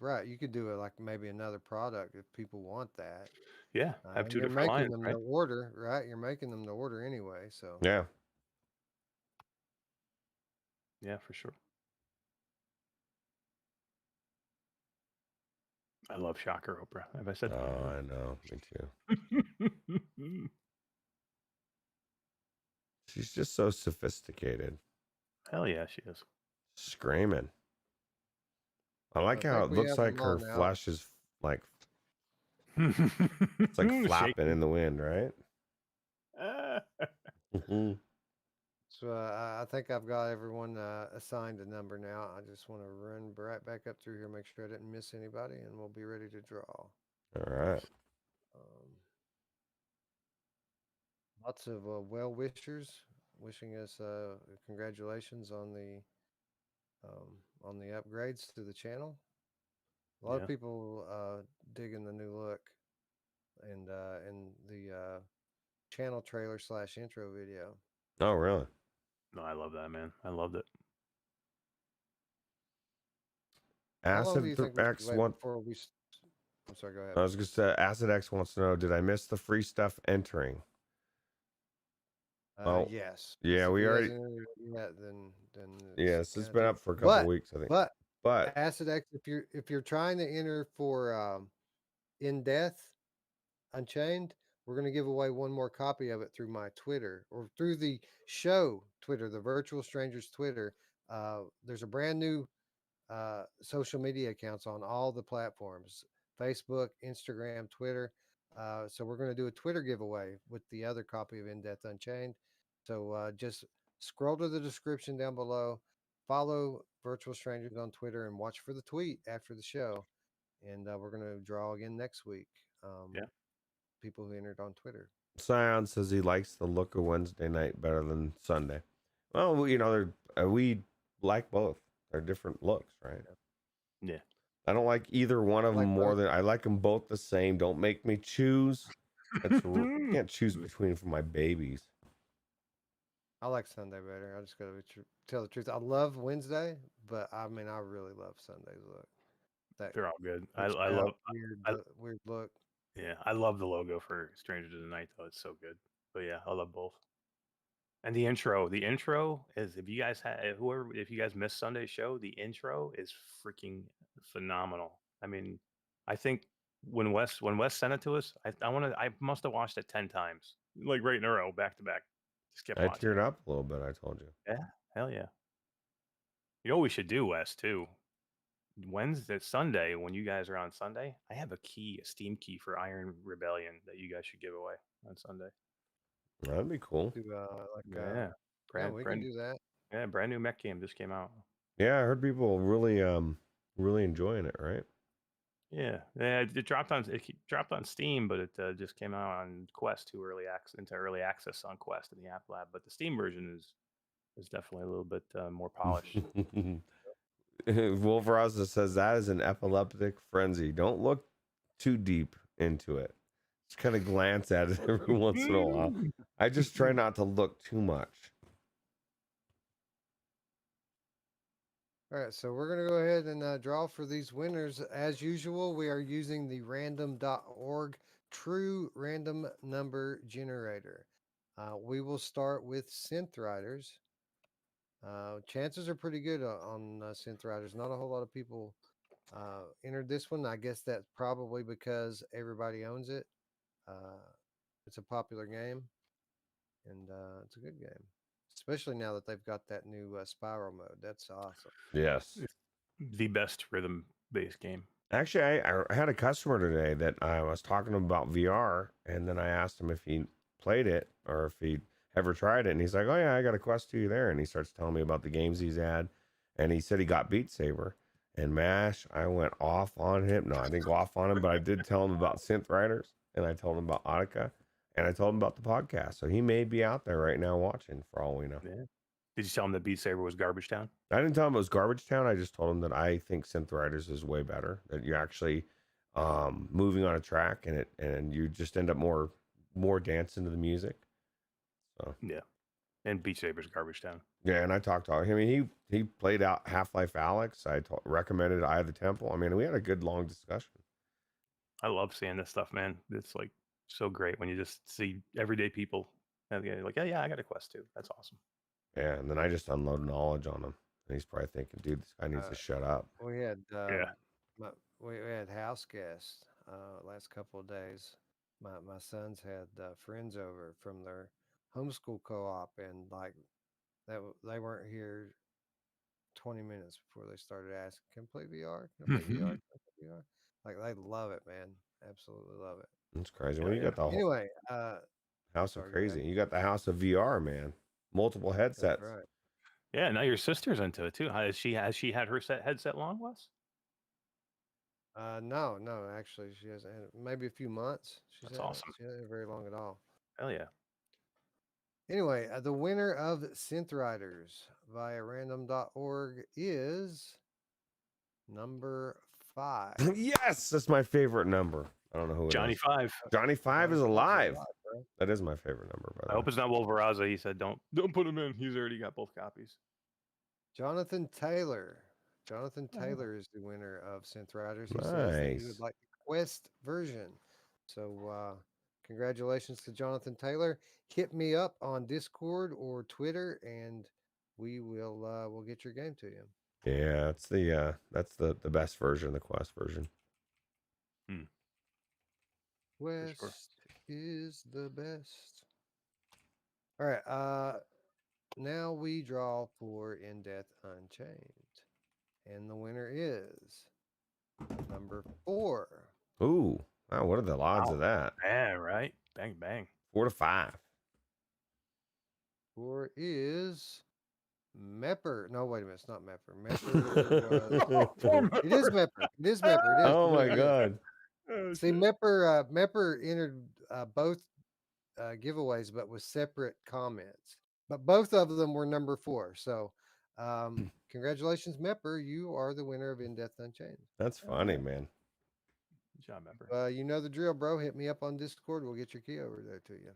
Right. You could do it like maybe another product if people want that. Yeah, have two You're different making lines, them right? to order, right? You're making them to order anyway. So Yeah. Yeah, for sure. I love Shocker Oprah. Have I said that? Oh, I know. Me too. She's just so sophisticated. Hell yeah, she is. Screaming. I like how it looks like her flesh is like it's like flapping in the wind, right? So I think I've got everyone assigned a number now. I just want to run right back up through here, make sure I didn't miss anybody, and we'll be ready to draw. All right. Lots of well-wishers wishing us congratulations on the upgrades to the channel. A lot of people digging the new look and the channel trailer / intro video. Oh, really? No, I love that, man. I loved it. Acid X wants. I'm sorry. Go ahead. I was gonna say Acid X wants to know: did I miss the free stuff entering? Yes. Yeah, so we already. Then Yes, it's been up for a couple weeks, I think. But Acid X, if you're trying to enter for In Death Unchained, we're going to give away one more copy of it through my Twitter or through the show Twitter, the Virtual Strangers Twitter. There's a brand new social media accounts on all the platforms: Facebook, Instagram, Twitter. So we're going to do a Twitter giveaway with the other copy of In Death Unchained. So just scroll to the description down below, follow Virtual Strangers on Twitter, and watch for the tweet after the show. And we're going to draw again next week. People who entered on Twitter. Scion says he likes the look of Wednesday night better than Sunday. Well, we like both. They're different looks, right? Yeah. I don't like either one of them more than I like them both the same. Don't make me choose. Can't choose between for my babies. I like Sunday better. I just gotta tell the truth. I love Wednesday, but I mean, I really love Sunday's look. That They're all good. I glitched love. out, weird, I, weird look. yeah, I love the logo for Strangers of the Night though. It's so good. But yeah, I love both. And the intro is if you guys if you guys missed Sunday's show, the intro is freaking phenomenal. I mean, I think when Wes sent it to us, I must have watched it 10 times, like right in a row, back to back. Just kept I watching teared it. up a little bit. I told you. Yeah, hell yeah. You know what we should do, Wes, too? Wednesday, Sunday, when you guys are on Sunday, I have a Steam key for Iron Rebellion that you guys should give away on Sunday. That'd be cool. To Yeah, yeah, we can do that. yeah, brand new mech game just came out. Yeah, I heard people really enjoying it. Right? Yeah, it dropped on Steam, but it just came out on Quest into early access on Quest in the App Lab. But the Steam version is definitely a little bit more polished. Wolf Raza says that is an epileptic frenzy. Don't look too deep into it. Just kind of glance at it every once in a while. I just try not to look too much. All right, so we're going to go ahead and draw for these winners. As usual, we are using the random.org true random number generator. We will start with Synth Riders. Chances are pretty good on Synth Riders. Not a whole lot of people entered this one. I guess that's probably because everybody owns it. It's a popular game, and it's a good game. Especially now that they've got that new spiral mode. That's awesome. Yes. The best rhythm-based game. Actually, I had a customer today that I was talking to him about VR, and then I asked him if he played it or if he ever tried it, and he's like, "Oh yeah, I got a Quest 2 there," and he starts telling me about the games he's had, and he said he got Beat Saber and MASH. I went off on him. No, I didn't go off on him, but I did tell him about Synth Riders, and I told him about Audica, and I told him about the podcast. So he may be out there right now watching, for all we know. Yeah. Did you tell him that Beat Saber was Garbage Town? I didn't tell him it was Garbage Town. I just told him that I think Synth Riders is way better. That you're actually moving on a track, and you just end up more dancing to the music. So yeah, and Beat Saber's Garbage Town. Yeah, and I talked to him. I mean, he played out Half-Life Alyx. I recommended Eye of the Temple. I mean, we had a good long discussion. I love seeing this stuff, man. It's like so great when you just see everyday people like, yeah, I got a Quest 2. That's awesome. Yeah, and then I just unload knowledge on him, and he's probably thinking, "Dude, this guy needs to shut up." We had Yeah. we had house guests last couple of days. My sons had friends over from their homeschool co-op, and like they weren't here 20 minutes before they started asking, "Can I play VR? Can I play VR? Can I play VR?" Like they love it, man. Absolutely love it. It's crazy. Yeah, When you got the whole Anyway, house sorry, of go ahead. crazy, you got the house of VR, man. Multiple That's headsets. right. Yeah, now your sister's into it too. Has she had her headset long, Wes? No, actually, she hasn't had it. Maybe a few months. That's awesome. She hasn't had it very long at all. Hell yeah. Anyway, the winner of Synth Riders via random.org is number 5. Yes, that's my favorite number. I don't know who it Johnny is. 5. Johnny 5 is Johnny alive. bro. That is my favorite number, by the I hope it's not Wolveraza. He said don't put him in. He's already got both copies. Jonathan Taylor. Jonathan Taylor is the winner of Synth Riders. He says that he would Nice. like the Quest version. So congratulations to Jonathan Taylor. Hit me up on Discord or Twitter, and we will we'll get your game to you. Yeah, it's that's the best version, the Quest version. Quest sure. is the best. All right. Now we draw for In Death Unchained, and the winner is number 4. Ooh, wow! What are the odds of that? Yeah, right. Bang bang. 4 to 5. 4 is Mepper. No, wait a minute. It's not Mepper. Mepper. It is Mepper. It is Mepper. It is. Oh my It is. god! See, Mepper entered both giveaways, but with separate comments. But both of them were number 4. So, congratulations, Mepper. You are the winner of In Death Unchained. That's funny, man. Good job, Ember. You know the drill, bro. Hit me up on Discord. We'll get your key over there to you.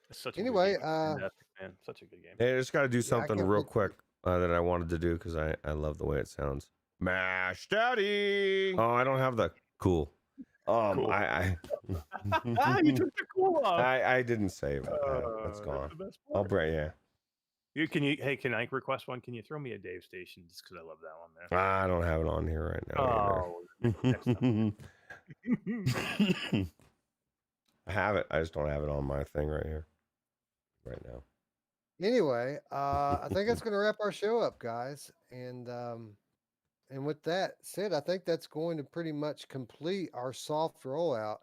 It's such a Anyway, good game. Fantastic, man. Such a good game. Hey, I just got to do I something can't real wait to- quick that I wanted to do because I love the way it sounds. Mash Daddy. Oh, I don't have the cool. Cool. I You took the cool off. I didn't save it. That's gone. That's the best I'll part. bring yeah. Hey, can I request one? Can you throw me a Dave station just because I love that one, man? I don't have it on here right now. Oh, I have it. I just don't have it on my thing right here, right now. Anyway, I think that's going to wrap our show up, guys. And with that said, I think that's going to pretty much complete our soft rollout.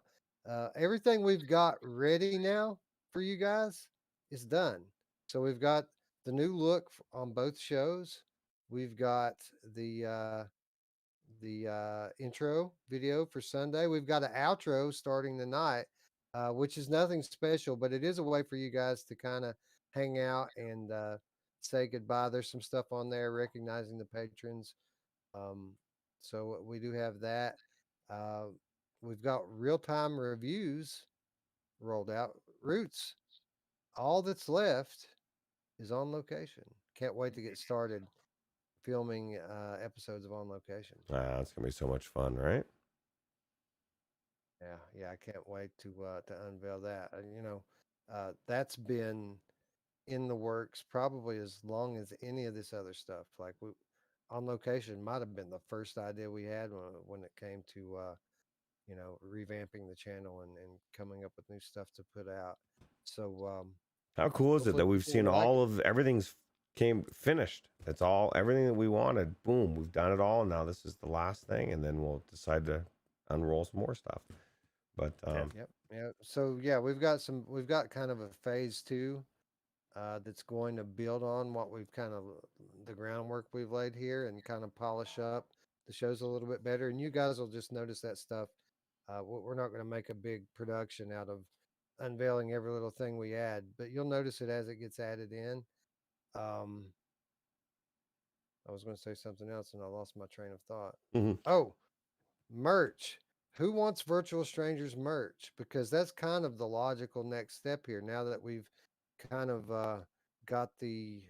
Everything we've got ready now for you guys is done. So we've got the new look on both shows. We've got the intro video for Sunday. We've got an outro starting tonight, which is nothing special, but it is a way for you guys to kind of hang out and say goodbye. There's some stuff on there recognizing the patrons. So we do have that. We've got real-time reviews rolled out. Ruuts, all that's left is On Location. Can't wait to get started filming episodes of On Location. It's gonna be so much fun, right? Yeah, I can't wait to unveil that. That's been in the works probably as long as any of this other stuff. Like On Location might have been the first idea we had when it came to revamping the channel and coming up with new stuff to put out. So how cool is it that we've seen all of everything's came finished? It's all everything that we wanted. Boom, we've done it all. And now this is the last thing, and then we'll decide to unroll some more stuff. But yeah. So yeah, we've got kind of a phase 2 that's going to build on what we've kind of the groundwork we've laid here and kind of polish up the shows a little bit better. And you guys will just notice that stuff. We're not going to make a big production out of unveiling every little thing we add, but you'll notice it as it gets added in. I was going to say something else and I lost my train of thought. Oh, merch. Who wants Virtual Strangers merch? Because that's kind of the logical next step here. Now that we've kind of got the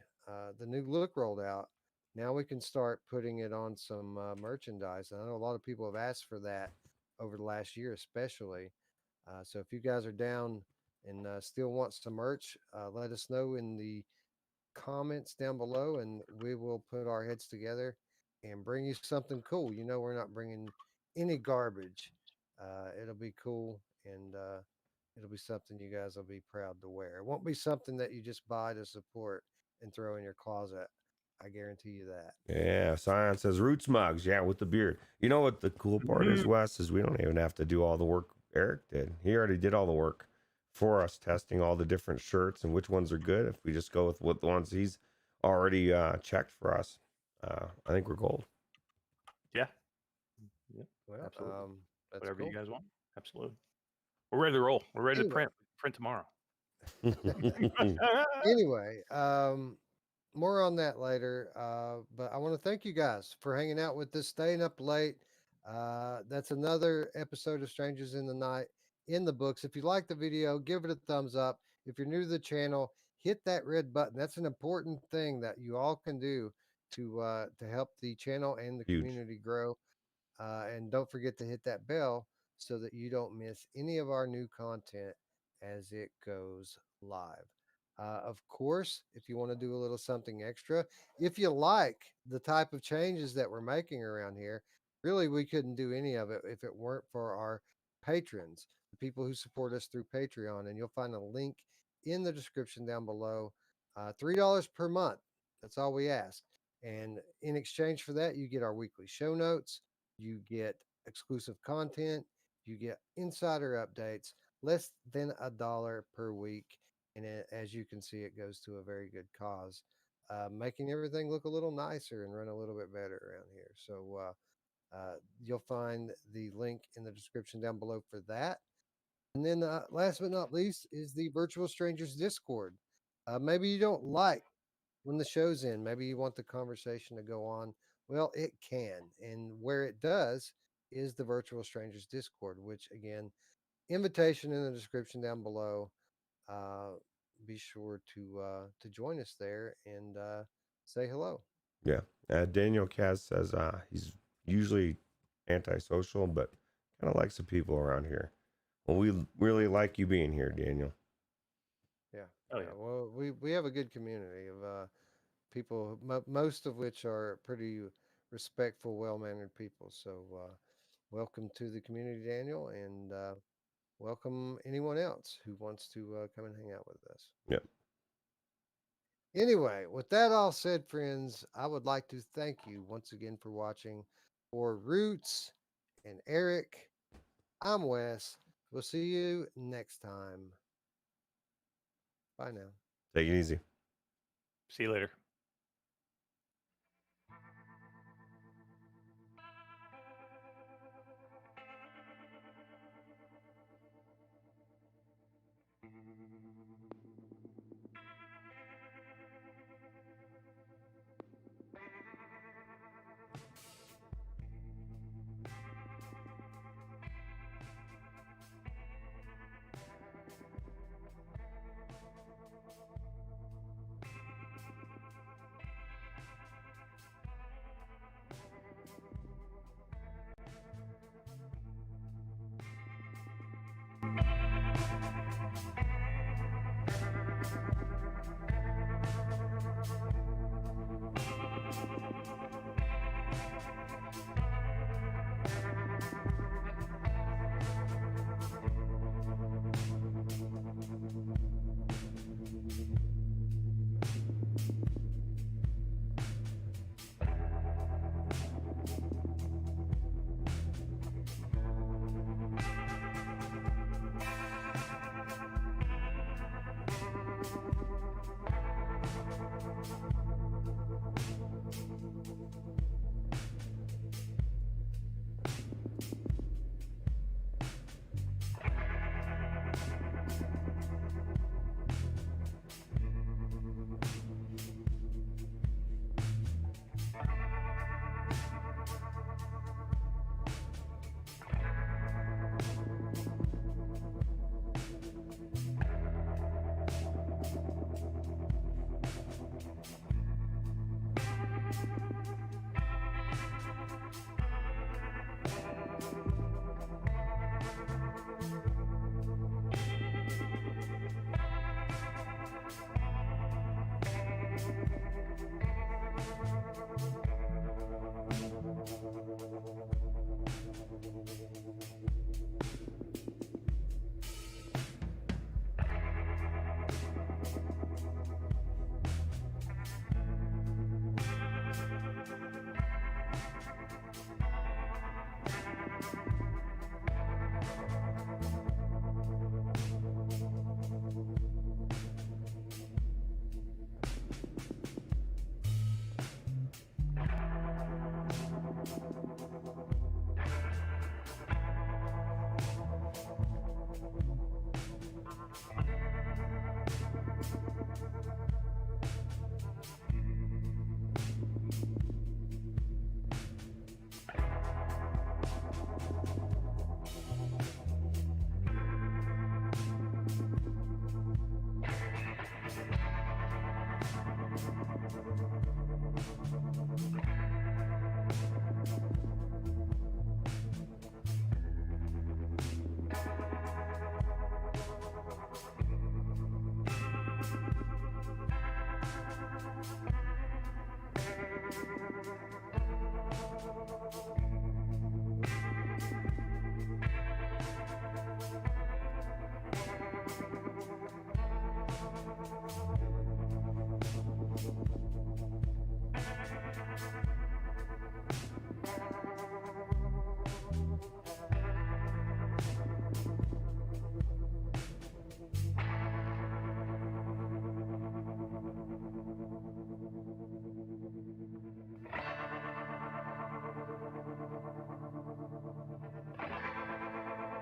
new look rolled out, now we can start putting it on some merchandise. And I know a lot of people have asked for that over the last year, especially. So if you guys are down and still want some merch, let us know in the comments down below, and we will put our heads together and bring you something cool. We're not bringing any garbage. It'll be cool, and it'll be something you guys will be proud to wear. It won't be something that you just buy to support and throw in your closet. I guarantee you that. Yeah, Science says Roots mugs. Yeah, with the beard. You know what the cool part is, Wes, is we don't even have to do all the work Eric did. He already did all the work for us, testing all the different shirts and which ones are good. If we just go with what the ones he's already checked for us, I think we're gold. Yeah. Well, absolutely. That's whatever cool. you guys want. Absolutely. We're ready to roll. We're ready to print tomorrow. Anyway, more on that later. But I want to thank you guys for hanging out with us, staying up late. That's another episode of Strangers in the Night in the books. If you like the video, give it a thumbs up. If you're new to the channel, hit that red button. That's an important thing that you all can do to help the channel and the community grow. And don't forget to hit that bell so that you don't miss any of our new content as it goes live. Of course, if you want to do a little something extra, if you like the type of changes that we're making around here, really we couldn't do any of it if it weren't for our patrons, the people who support us through Patreon. And you'll find a link in the description down below. $3 per month. That's all we ask. And in exchange for that, you get our weekly show notes, you get exclusive content, you get insider updates, less than $1 per week. And as you can see, it goes to a very good cause, making everything look a little nicer and run a little bit better around here. So you'll find the link in the description down below for that. And then last but not least is the Virtual Strangers Discord. Maybe you don't like when the show's in, maybe you want the conversation to go on. Well, it can. And where it does is the Virtual Strangers Discord, which again, invitation in the description down below. Be sure to join us there and say hello. Yeah. Daniel Kaz says he's usually antisocial, but kind of likes the people around here. Well, we really like you being here, Daniel. Yeah. Oh, yeah. Well, we have a good community of people, most of which are pretty respectful, well-mannered people. So welcome to the community, Daniel, and welcome anyone else who wants to come and hang out with us. Yep. Anyway, with that all said, friends, I would like to thank you once again for watching. For Ruuts and Eric, I'm Wes. We'll see you next time. Bye now. Take it easy. See you later.